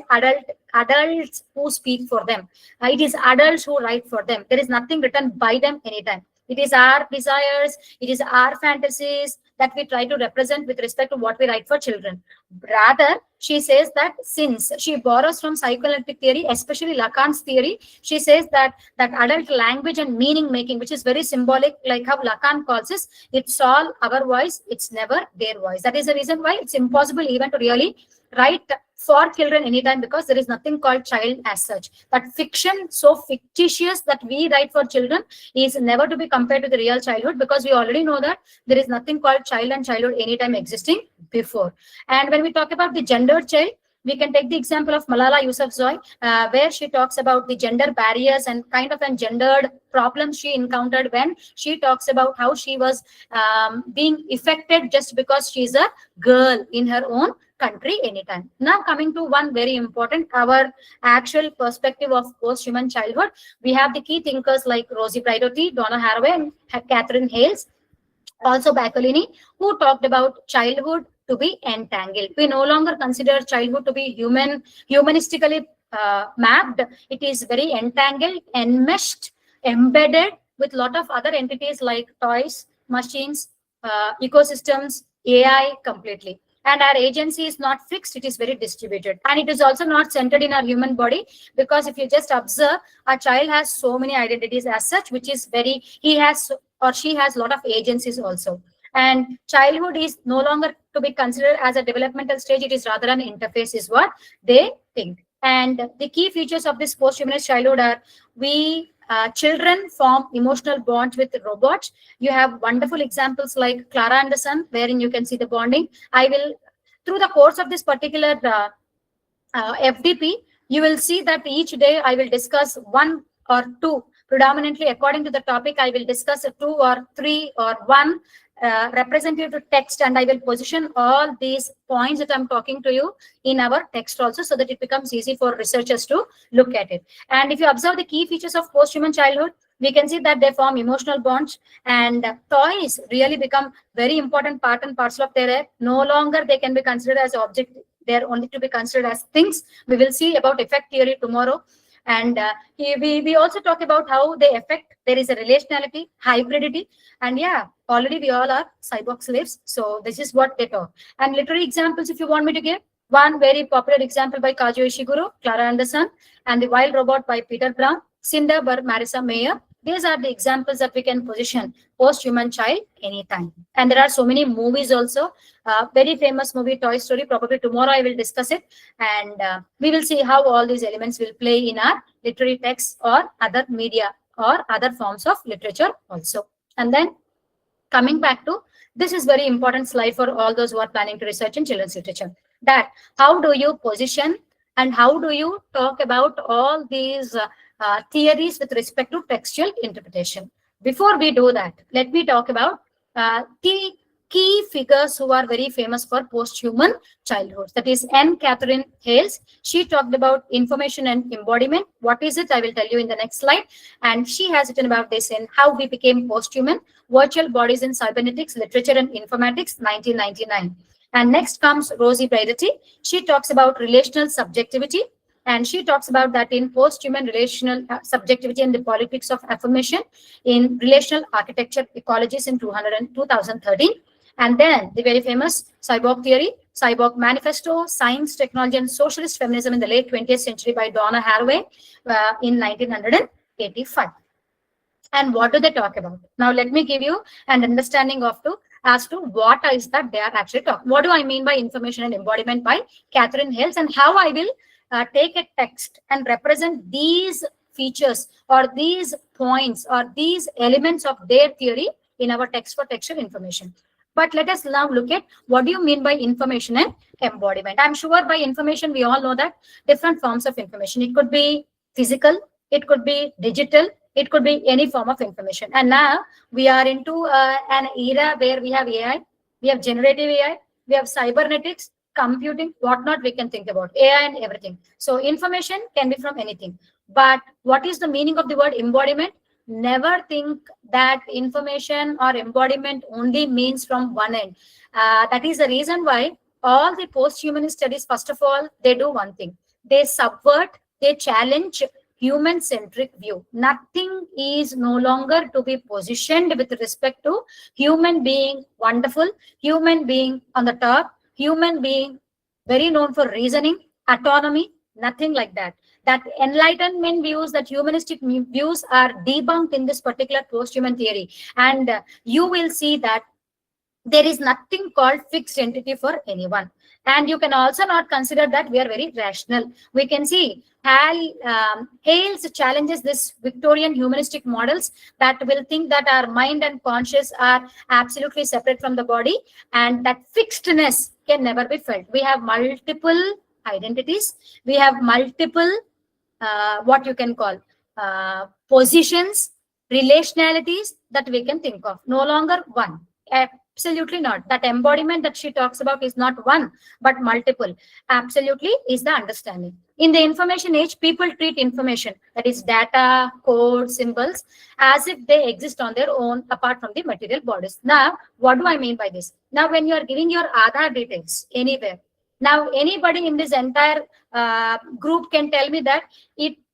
adults who speak for them. It is adults who write for them. There is nothing written by them anytime. It is our desires, it is our fantasies that we try to represent with respect to what we write for children. Rather, she says that since she borrows from psychoanalytic theory, especially Lacan's theory, she says that adult language and meaning making, which is very symbolic, like how Lacan calls this, it's all our voice, it's never their voice. That is the reason why it's impossible even to really write for children anytime, because there is nothing called child as such. But fiction, so fictitious that we write for children, is never to be compared to the real childhood, because we already know that there is nothing called child and childhood anytime existing before. And when we talk about the gendered child, we can take the example of Malala Yousafzai, where she talks about the gender barriers and kind of gendered problems she encountered when she talks about how she was being affected just because she's a girl in her own country anytime. Now coming to one very important, our actual perspective of post-human childhood, we have the key thinkers like Rosie Braidotti, Donna Haraway, and Catherine Hayles, also Baccolini, who talked about childhood to be entangled. We no longer consider childhood to be humanistically mapped. It is very entangled, enmeshed, embedded with a lot of other entities like toys, machines, ecosystems, AI completely. And our agency is not fixed, it is very distributed. And it is also not centered in our human body, because if you just observe, a child has so many identities as such, which is very, he has or she has a lot of agencies also. And childhood is no longer to be considered as a developmental stage, it is rather an interface, is what they think. And the key features of this post-humanist childhood are, children form emotional bonds with robots. You have wonderful examples like Clara Anderson, wherein you can see the bonding. I will, through the course of this particular FDP, you will see that each day I will discuss one or two, predominantly according to the topic, I will discuss a 2 or 3 or 1 representative text, and I will position all these points that I'm talking to you in our text also, so that it becomes easy for researchers to look at it. And if you observe the key features of post-human childhood, we can see that they form emotional bonds, and toys really become very important part and parcel of their life. No longer they can be considered as object, they're only to be considered as things. We will see about effect theory tomorrow. And we also talk about how they affect, there is a relationality, hybridity, and yeah, already we all are cyborg slaves. So this is what they talk. And literary examples, if you want me to give, one very popular example by Kazuo Ishiguro, Clara Anderson, and The Wild Robot by Peter Brown, Cinder by Marissa Mayer. These are the examples that we can position post-human child anytime. And there are so many movies also. Very famous movie, Toy Story. Probably tomorrow I will discuss it. And we will see how all these elements will play in our literary texts or other media or other forms of literature also. And then coming back to, this is very important slide for all those who are planning to research in children's literature. That how do you position and how do you talk about all these theories with respect to textual interpretation. Before we do that, let me talk about the key figures who are very famous for post-human childhood. That is Catherine Hayles. She talked about information and embodiment. What is it? I will tell you in the next slide. And she has written about this in How We Became Post-Human, Virtual Bodies in Cybernetics, Literature and Informatics, 1999. And next comes Rosie Braidotti. She talks about relational subjectivity. And she talks about that in post-human relational subjectivity and the politics of affirmation in relational architecture ecologies in 2013. And then the very famous cyborg theory, cyborg manifesto, science, technology, and socialist feminism in the late 20th century by Donna Haraway in 1985. And what do they talk about? Now, let me give you an understanding as to what is that they are actually talking. What do I mean by information and embodiment by Catherine Hayles, and how I will take a text and represent these features or these points or these elements of their theory in our text for textual information. But let us now look at what do you mean by information and embodiment. I'm sure by information, we all know that different forms of information. It could be physical, it could be digital, it could be any form of information. And now we are into an era where we have AI, we have generative AI, we have cybernetics, computing, whatnot we can think about, AI and everything. So information can be from anything. But what is the meaning of the word embodiment? Never think that information or embodiment only means from one end. That is the reason why all the post-humanist studies, first of all, they do one thing. They subvert, they challenge human-centric view. Nothing is no longer to be positioned with respect to human being wonderful, human being on the top, human being very known for reasoning, autonomy, nothing like that. That Enlightenment views, that humanistic views are debunked in this particular post-human theory. And you will see that there is nothing called fixed entity for anyone. And you can also not consider that we are very rational. We can see Hayles challenges this Victorian humanistic models that will think that our mind and conscious are absolutely separate from the body, and that fixedness can never be felt. We have multiple identities. We have multiple, what you can call, positions, relationalities that we can think of. No longer one. Absolutely not. That embodiment that she talks about is not one, but multiple. Absolutely is the understanding. In the information age, people treat information, that is data, code, symbols, as if they exist on their own apart from the material bodies. Now, what do I mean by this? Now, when you are giving your Aadhaar details anywhere, now anybody in this entire group can tell me that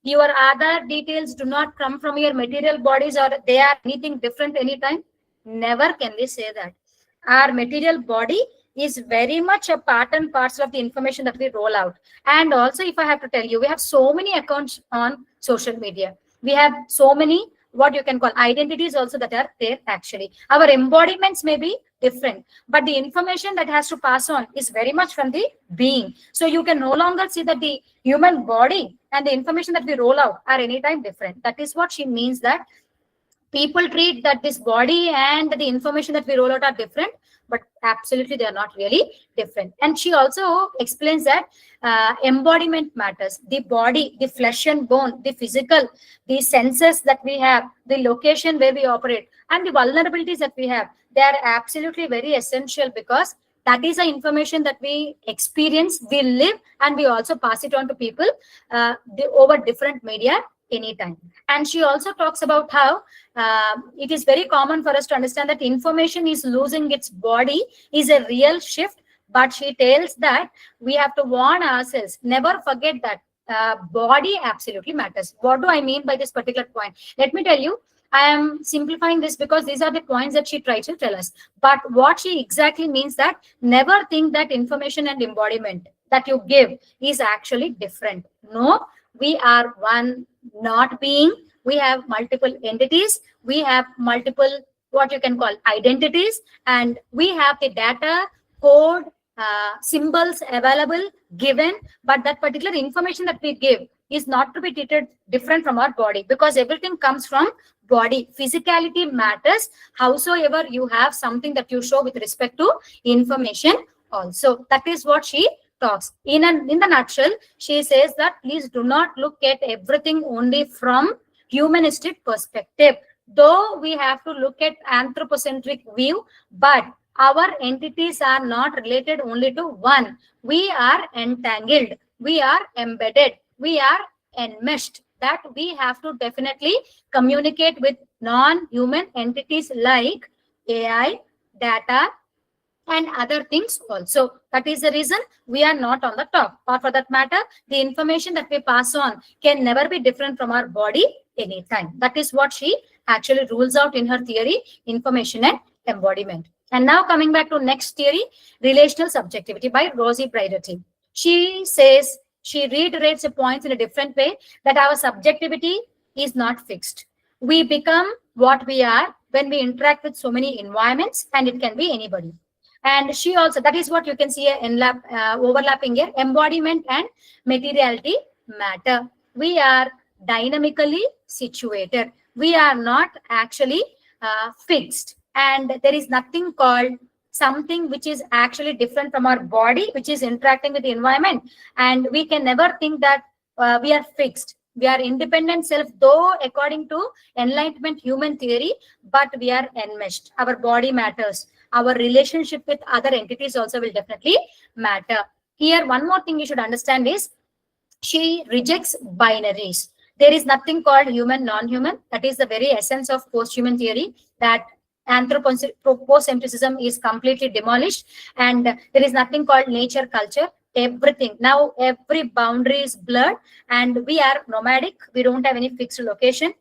your Aadhaar details do not come from your material bodies or they are anything different anytime. Never can we say that. Our material body is very much a part and parcel of the information that we roll out. And also, if I have to tell you, we have so many accounts on social media. We have so many, what you can call, identities also that are there actually. Our embodiments may be different, but the information that has to pass on is very much from the being. So you can no longer see that the human body and the information that we roll out are anytime different. That is what she means, that people treat that this body and the information that we roll out are different, but absolutely they are not really different. And she also explains that embodiment matters. The body, the flesh and bone, the physical, the senses that we have, the location where we operate, and the vulnerabilities that we have, they are absolutely very essential, because that is the information that we experience, we live, and we also pass it on to people over different media anytime. And she also talks about how it is very common for us to understand that information is losing its body is a real shift, but she tells that we have to warn ourselves, never forget that body absolutely matters. What do I mean by this particular point? Let me tell you, I am simplifying this because these are the points that she tries to tell us. But what she exactly means that never think that information and embodiment that you give is actually different. No, we are one not being. We have multiple entities. We have multiple, what you can call, identities, and we have the data, code, symbols available, given, but that particular information that we give is not to be treated different from our body, because everything comes from body. Physicality matters. Howsoever you have something that you show with respect to information also. That is what she talks. In the nutshell, she says that please do not look at everything only from humanistic perspective. Though we have to look at anthropocentric view, but our entities are not related only to one. We are entangled, we are embedded, we are enmeshed. That we have to definitely communicate with non-human entities like AI, data, and other things also. That is the reason we are not on the top. Or for that matter, the information that we pass on can never be different from our body anytime. That is what she actually rules out in her theory, information and embodiment. And now coming back to next theory, relational subjectivity by Rosie Braidotti. She says, she reiterates the points in a different way, that our subjectivity is not fixed. We become what we are when we interact with so many environments, and it can be anybody. And she also, that is what you can see overlapping here, embodiment and materiality matter. We are dynamically situated. We are not actually fixed, and there is nothing called something which is actually different from our body, which is interacting with the environment, and we can never think that we are fixed. We are independent self, though according to Enlightenment human theory, but we are enmeshed. Our body matters. Our relationship with other entities also will definitely matter. Here, one more thing you should understand is she rejects binaries. There is nothing called human, non-human. That is the very essence of post-human theory, that anthropocentrism is completely demolished, and there is nothing called nature, culture, everything. Now, every boundary is blurred, and we are nomadic. We don't have any fixed location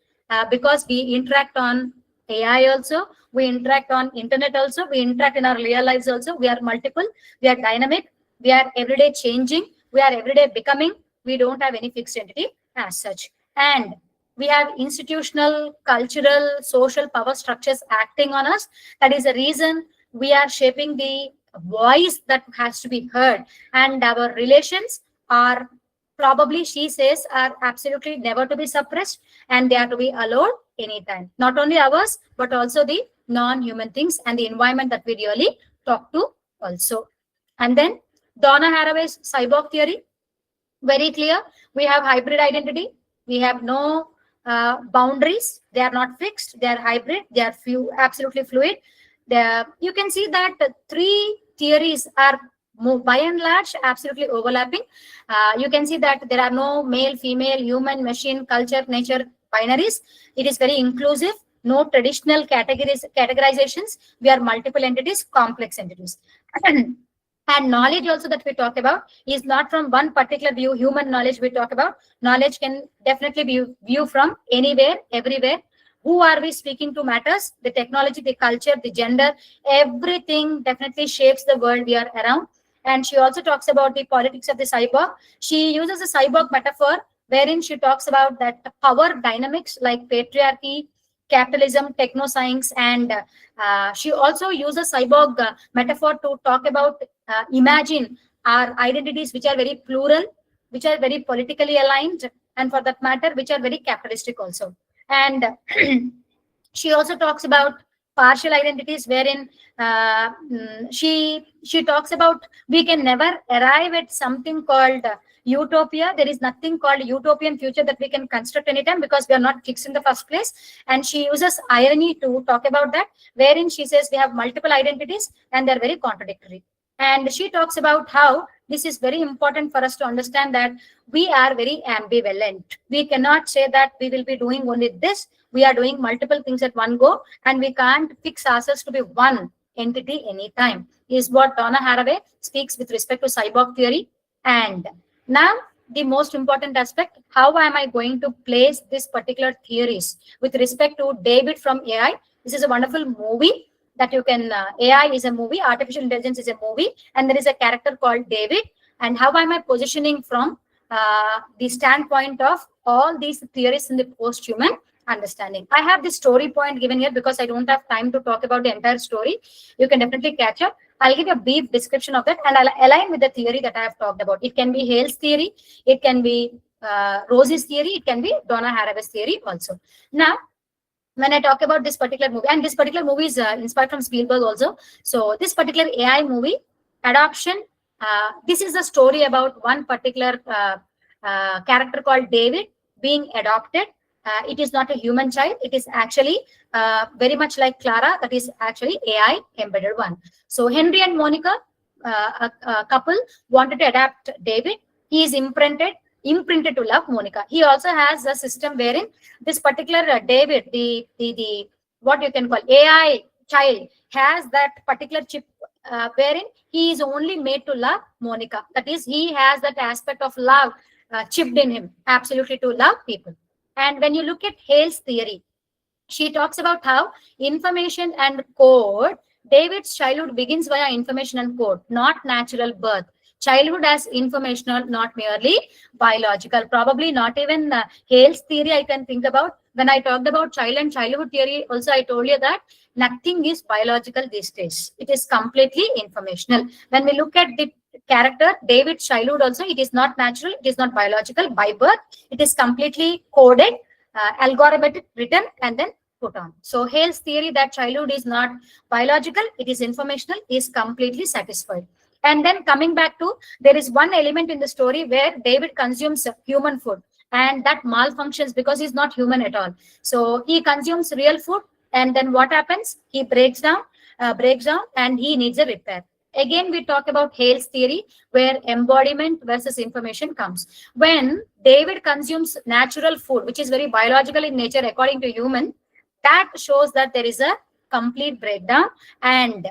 because we interact on AI also, we interact on internet also, we interact in our real lives also. We are multiple, we are dynamic, we are everyday changing, we are everyday becoming. We don't have any fixed entity as such. And we have institutional, cultural, social power structures acting on us. That is the reason we are shaping the voice that has to be heard. And our relations are probably, she says, are absolutely never to be suppressed, and they are to be allowed anytime. Not only ours, but also the non-human things and the environment that we really talk to also. And then Donna Haraway's cyborg theory, very clear. We have hybrid identity. We have no boundaries. They are not fixed. They are hybrid. They are absolutely fluid. You can see that three theories are by and large absolutely overlapping. You can see that there are no male, female, human, machine, culture, nature binaries. It is very inclusive. No traditional categorizations. We are multiple entities, complex entities. And knowledge also that we talk about is not from one particular view. Human knowledge we talk about. Knowledge can definitely be viewed from anywhere, everywhere. Who are we speaking to matters. The technology, the culture, the gender, everything definitely shapes the world we are around. And she also talks about the politics of the cyborg. She uses a cyborg metaphor wherein she talks about that power dynamics like patriarchy, capitalism, technoscience, and she also uses cyborg metaphor to talk about imagine our identities, which are very plural, which are very politically aligned, and for that matter, which are very capitalistic also. And she also talks about partial identities, wherein she talks about we can never arrive at something called utopia. There is nothing called utopian future that we can construct anytime, because we are not fixed in the first place. And she uses irony to talk about that, wherein she says we have multiple identities and they're very contradictory. And she talks about how this is very important for us to understand that we are very ambivalent. We cannot say that we will be doing only this. We are doing multiple things at one go, and we can't fix ourselves to be one entity anytime, is what Donna Haraway speaks with respect to cyborg theory. And now, the most important aspect, how am I going to place this particular theories with respect to David from AI? This is a wonderful movie that you can, AI is a movie, artificial intelligence is a movie, and there is a character called David. And how am I positioning from the standpoint of all these theories in the post-human understanding? I have this story point given here because I don't have time to talk about the entire story. You can definitely catch up. I'll give a brief description of that, and I'll align with the theory that I have talked about. It can be Hayles' theory, it can be Rose's theory, it can be Donna Haraway's theory also. Now, when I talk about this particular movie, and this particular movie is inspired from Spielberg also. So this particular AI movie adoption, this is a story about one particular character called David being adopted. It is not a human child. It is actually very much like Clara, that is actually AI embedded one. So Henry and Monica, a couple, wanted to adapt David. He is imprinted to love Monica. He also has a system wherein this particular David, the what you can call AI child, has that particular chip wherein he is only made to love Monica. That is, he has that aspect of love chipped in him, absolutely to love people. And when you look at Hayles' theory, she talks about how information and code, David's childhood begins via information and code, not natural birth. Childhood as informational, not merely biological. Probably not even Hayles' theory I can think about. When I talked about child and childhood theory, also I told you that nothing is biological these days. It is completely informational. When we look at the character, David's childhood also, it is not natural, it is not biological by birth. It is completely coded, algorithmic, written, and then put on. So Hayles' theory that childhood is not biological, it is informational, is completely satisfied. And then coming back to, there is one element in the story where David consumes human food, and that malfunctions because he's not human at all. So he consumes real food, and then what happens? He breaks down, and he needs a repair. Again, we talk about Hayles' theory, where embodiment versus information comes. When David consumes natural food, which is very biological in nature according to human, that shows that there is a complete breakdown. And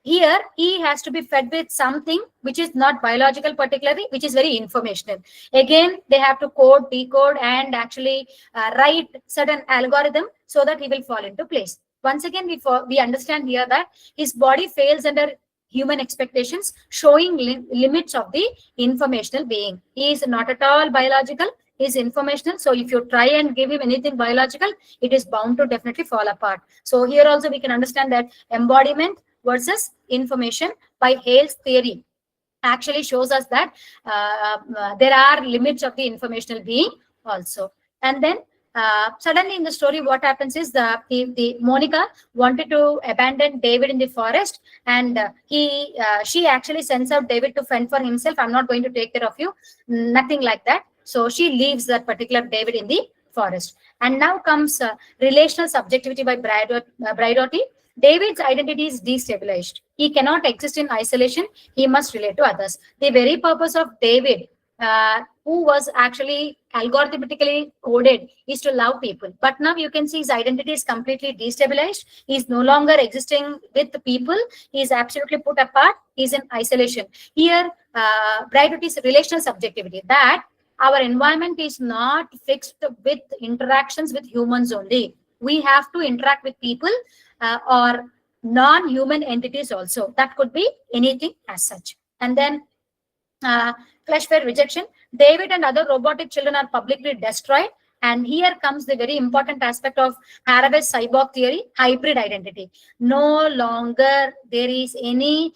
here he has to be fed with something which is not biological particularly, which is very informational. Again, they have to code, decode, and actually write certain algorithm so that he will fall into place. Once again, we understand here that his body fails under human expectations, showing limits of the informational being. He is not at all biological, he is informational. So if you try and give him anything biological, it is bound to definitely fall apart. So here also we can understand that embodiment versus information by Hayles' theory actually shows us that there are limits of the informational being also. And then suddenly in the story, what happens is the Monica wanted to abandon David in the forest, and she actually sends out David to fend for himself. I'm not going to take care of you, nothing like that. So she leaves that particular David in the forest. And now comes relational subjectivity by Braidotti. David's identity is destabilized. He cannot exist in isolation. He must relate to others. The very purpose of David, who was actually algorithmically coded, is to love people. But now you can see his identity is completely destabilized. He is no longer existing with the people. He is absolutely put apart. He is in isolation. Here, Braidotti's relational subjectivity, that our environment is not fixed with interactions with humans only. We have to interact with people or non-human entities also. That could be anything as such. And then flesh-fed rejection. David and other robotic children are publicly destroyed. And here comes the very important aspect of Haraway's cyborg theory, hybrid identity. No longer there is any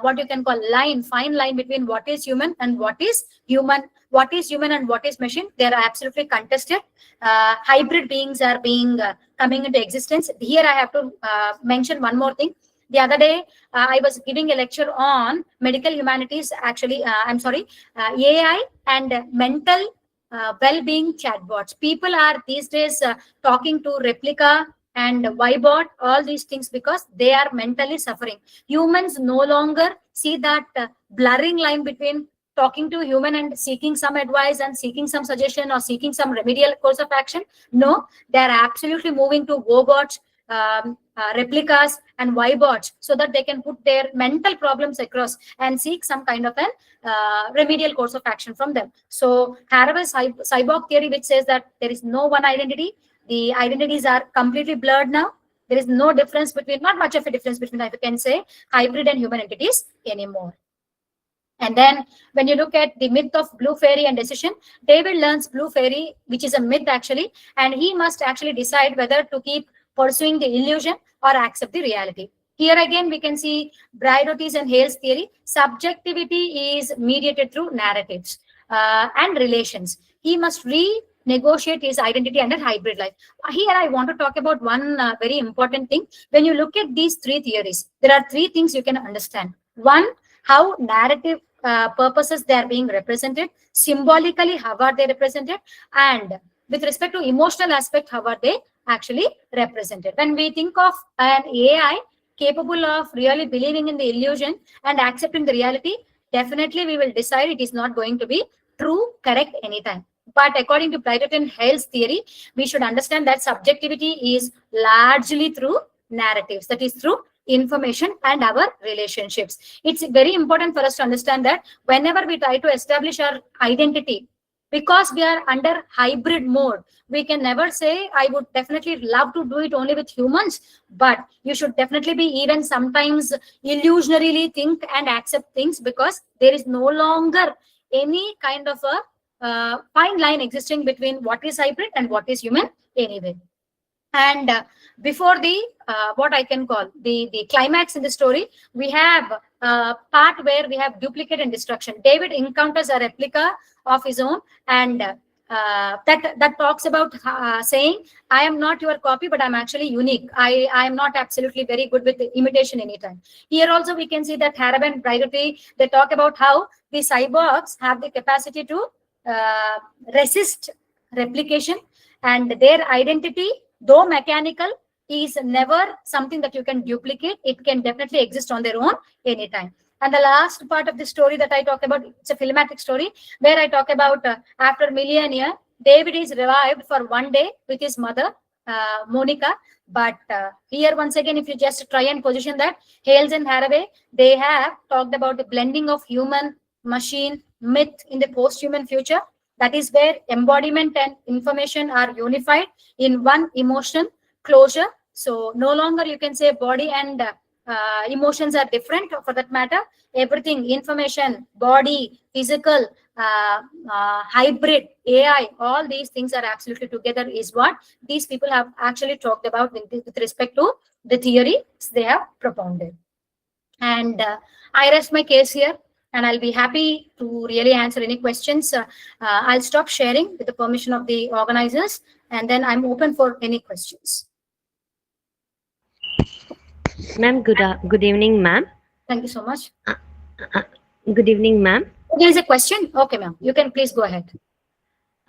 what you can call fine line between what is human and what is human. What is human and what is machine? They are absolutely contested. Hybrid beings are coming into existence. Here I have to mention one more thing. The other day, I was giving a lecture on medical humanities, actually, AI and mental well-being chatbots. People are these days talking to Replica and Vibot, all these things, because they are mentally suffering. Humans no longer see that blurring line between talking to a human and seeking some advice and seeking some suggestion or seeking some remedial course of action. No, they are absolutely moving to robots, replicas, and Vibots, so that they can put their mental problems across and seek some kind of an remedial course of action from them. So Haraway's cyborg theory, which says that there is no one identity, the identities are completely blurred now. There is no difference between, not much of a difference between, I can say, hybrid and human entities anymore. And then when you look at the myth of blue fairy and decision, David learns blue fairy, which is a myth actually, and he must actually decide whether to keep pursuing the illusion or accept the reality. Here again, we can see Braidotti's and Hayles' theory. Subjectivity is mediated through narratives and relations. He must renegotiate his identity under hybrid life. Here I want to talk about one very important thing. When you look at these three theories, there are three things you can understand. One, how narrative purposes they are being represented, symbolically how are they represented, and with respect to emotional aspect, how are they actually represented. When we think of an AI capable of really believing in the illusion and accepting the reality, definitely we will decide it is not going to be true, correct anytime. But according to Braidotti and Hayles' theory, we should understand that subjectivity is largely through narratives, that is through information and our relationships. It's very important for us to understand that whenever we try to establish our identity, because we are under hybrid mode, we can never say, I would definitely love to do it only with humans, but you should definitely be even sometimes illusionarily think and accept things, because there is no longer any kind of a fine line existing between what is hybrid and what is human anyway. And before the what I can call the climax in the story, we have part where we have duplicate and destruction. David encounters a replica of his own, and that talks about saying, I am not your copy, but I'm actually unique. I am not absolutely very good with the imitation anytime. Here also we can see that Haraway and Braidotti, they talk about how the cyborgs have the capacity to resist replication, and their identity, though mechanical, is never something that you can duplicate. It can definitely exist on their own anytime. And the last part of the story that I talk about, it's a filmatic story where I talk about after millennia, David is revived for one day with his mother, Monica. But here, once again, if you just try and position that, Hayles and Haraway, they have talked about the blending of human, machine, myth in the post-human future. That is where embodiment and information are unified in one emotion, closure. So no longer you can say body and emotions are different for that matter. Everything, information, body, physical, hybrid, AI, all these things are absolutely together is what these people have actually talked about with respect to the theory they have propounded. And I rest my case here, and I'll be happy to really answer any questions. I'll stop sharing with the permission of the organizers, and then I'm open for any questions. Ma'am, good evening, ma'am. Thank you so much. Good evening, ma'am. There is a question? Okay, ma'am. You can please go ahead.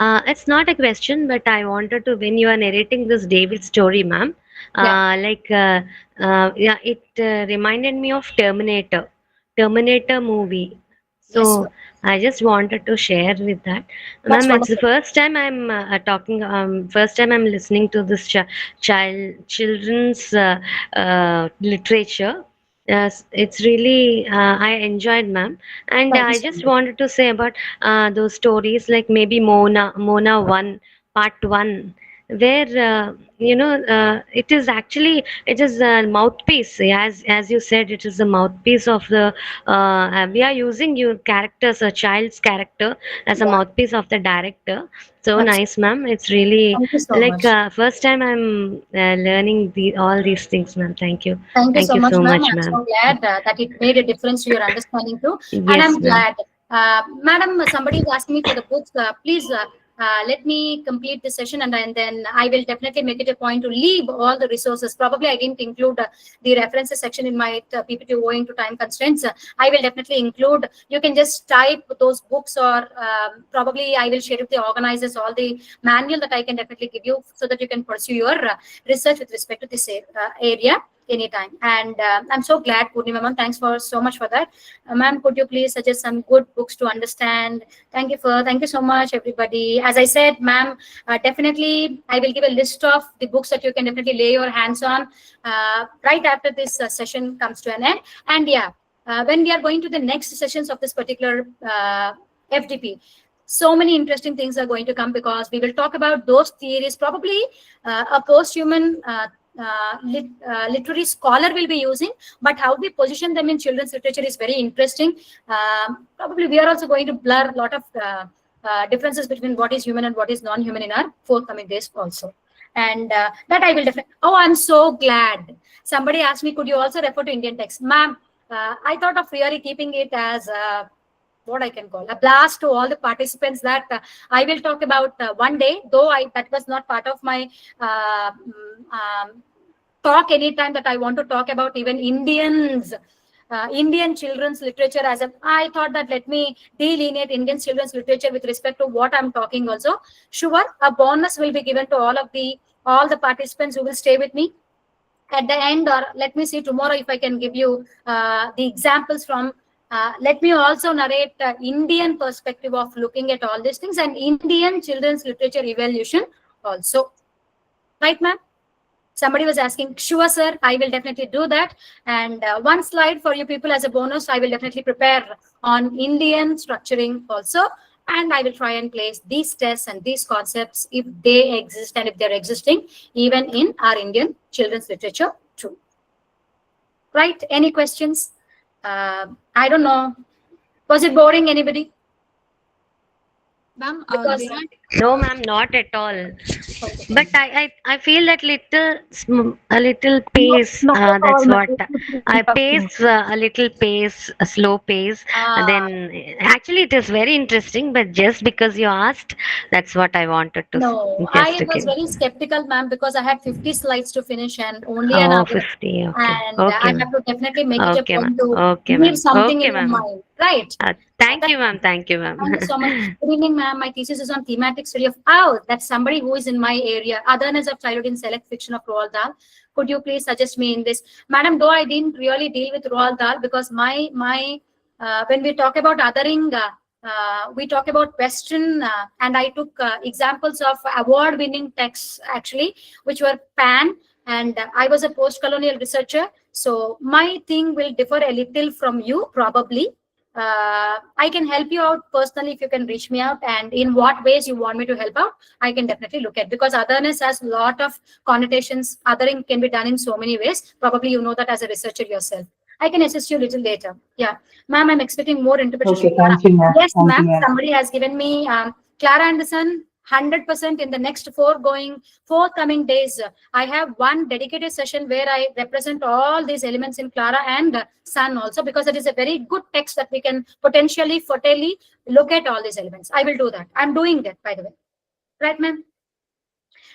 It's not a question, but I wanted to, when you are narrating this David story, ma'am, yeah, it reminded me of Terminator movie. So Yes, I just wanted to share with that. Ma'am, it's the first time I'm first time I'm listening to this children's literature. Yes, it's really I enjoyed, ma'am, and I just wanted to say about those stories like maybe Mona 1 Part 1, where it is actually, it is a mouthpiece, as you said, it is a mouthpiece of the we are using your characters, a child's character, as a mouthpiece of the director. So nice, ma'am. It's really like first time I'm learning all these things, ma'am. Thank you. Thank you so much, ma'am. I'm ma'am. so glad that it made a difference to your understanding too. Yes, and I'm ma'am. glad. Madam, somebody is asking me for the books. Please let me complete the session, and then I will definitely make it a point to leave all the resources. Probably I didn't include the references section in my PPT owing to time constraints. I will definitely include. You can just type those books, or probably I will share with the organizers all the manual that I can definitely give you so that you can pursue your research with respect to this area anytime. And I'm so glad, Purnima ma'am. Thanks for so much for that. Ma'am, could you please suggest some good books to understand? Thank you so much, everybody. As I said, ma'am, definitely I will give a list of the books that you can definitely lay your hands on right after this session comes to an end. And yeah, when we are going to the next sessions of this particular FDP, so many interesting things are going to come, because we will talk about those theories. Probably a post-human literary scholar will be using, but how we position them in children's literature is very interesting. Probably we are also going to blur a lot of differences between what is human and what is non-human in our forthcoming days also. And that I will definitely. Oh, I'm so glad. Somebody asked me, could you also refer to Indian text? Ma'am, I thought of really keeping it as what I can call a blast to all the participants, that I will talk about one day, though that was not part of my talk anytime, that I want to talk about even Indian children's literature as a. I thought that let me delineate Indian children's literature with respect to what I'm talking also. Sure, a bonus will be given to all the participants who will stay with me at the end, or let me see tomorrow if I can give you the examples from. Let me also narrate Indian perspective of looking at all these things, and Indian children's literature evaluation also. Right, ma'am? Somebody was asking. Sure, sir. I will definitely do that. And one slide for you people as a bonus, I will definitely prepare on Indian structuring also. And I will try and place these tests and these concepts, if they exist and if they're existing, even in our Indian children's literature too. Right? Any questions? I don't know. Was it boring, anybody? Ma'am, No, ma'am, not at all. Okay, But fine. I feel that a little Not, pace. not at That's all, what ma'am. It was I interesting. pace, a little pace, a slow pace. Ah, Then actually it is very interesting. But just because you asked, that's what I wanted to no, just I to was give. very skeptical, ma'am, because I had 50 slides to finish and only an Oh, hour. 50. Okay. And I Okay, have ma'am. to definitely make it a Okay, ma'am. point to Okay, leave ma'am. something in Okay, your ma'am. mind, right? Thank That's you, ma'am. fine. Thank you, ma'am. Thank you so much. Good evening, ma'am. My thesis is on thematic study of, oh, that's somebody who is in my area. Otherness of childhood in select fiction of Roald Dahl. Could you please suggest me in this? Madam, though I didn't really deal with Roald Dahl because when we talk about othering, we talk about Western, and I took examples of award-winning texts actually, which were Pan, and I was a post-colonial researcher. So my thing will differ a little from you, probably. I can help you out personally if you can reach me out, and in what ways you want me to help out, I can definitely look at, because otherness has a lot of connotations. Othering can be done in so many ways. Probably you know that as a researcher yourself. I can assist you a little later. Yeah, ma'am, I'm expecting more interpretation. Okay, thank you, ma'am. Yes, Thank you, ma'am. ma'am. Somebody has given me Clara Anderson. 100% in the next forthcoming days. I have one dedicated session where I represent all these elements in Clara and Sun also, because it is a very good text that we can potentially look at all these elements. I will do that. I'm doing that, by the way. Right, ma'am?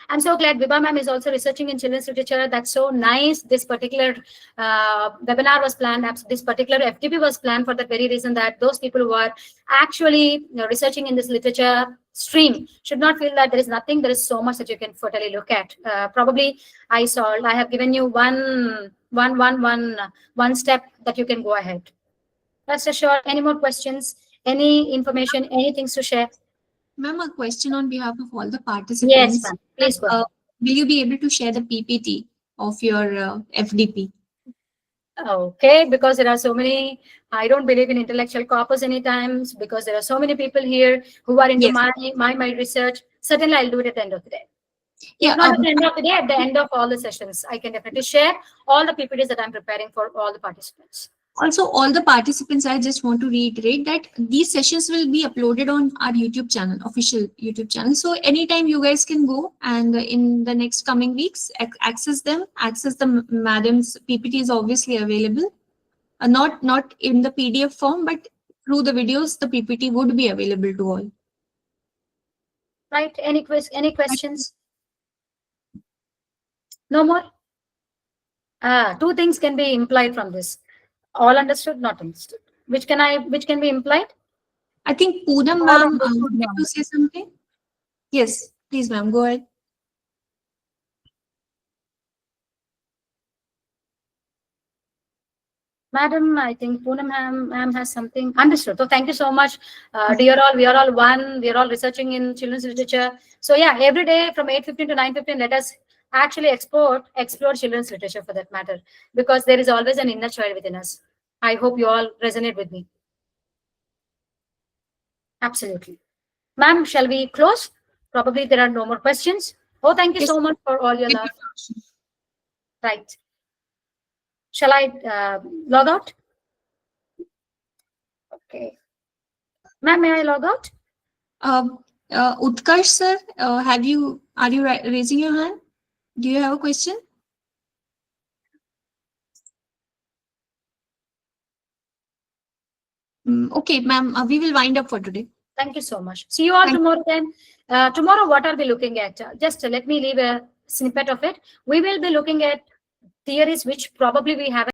I'm so glad Vibha ma'am is also researching in children's literature. That's so nice. This particular webinar was planned, this particular FTP was planned for the very reason that those people who are actually researching in this literature stream should not feel that there is nothing. There is so much that you can totally look at. Probably I have given you one step that you can go ahead. Rest assured, any more questions, any information, any things to share? Ma'am, a question on behalf of all the Yes, participants. ma'am. Please go ahead. Will you be able to share the PPT of your FDP? Okay, because there are so many, I don't believe in intellectual corpus anytime, because there are so many people here who are into Yes. my research. Certainly, I'll do it at the end of the day. Yeah, If not at the end of the day, at the end of all the sessions, I can definitely share all the PPTs that I'm preparing for all the participants. also, all the participants, I just want to reiterate that these sessions will be uploaded on our YouTube channel, official YouTube channel. So anytime you guys can go and in the next coming weeks, access them, access the madam's PPT is obviously available. Not in the PDF form, but through the videos, the PPT would be available to all. Right? Any questions? No more? Two things can be implied from this. All understood, not understood. Which can be implied? I think Poonam All ma'am understood, would like ma'am. to say something. Yes, please, ma'am, go ahead. Madam, I think Poonam ma'am has something understood. So thank you so much. Dear all, we are all one. We are all researching in children's literature. So yeah, every day from 8:15 to 9:15, let us actually explore children's literature for that matter, because there is always an inner child within us. I hope you all resonate with me. Absolutely. Ma'am, shall we close? Probably there are no more questions. Oh, thank you Yes. so much for all your love. Right. Shall I log out? Okay. Ma'am, may I log out? Utkarsh sir, are you raising your hand? Do you have a question? Okay, ma'am, we will wind up for today. Thank you so much. See you all tomorrow then. Tomorrow, what are we looking at? Just let me leave a snippet of it. We will be looking at theories which probably we haven't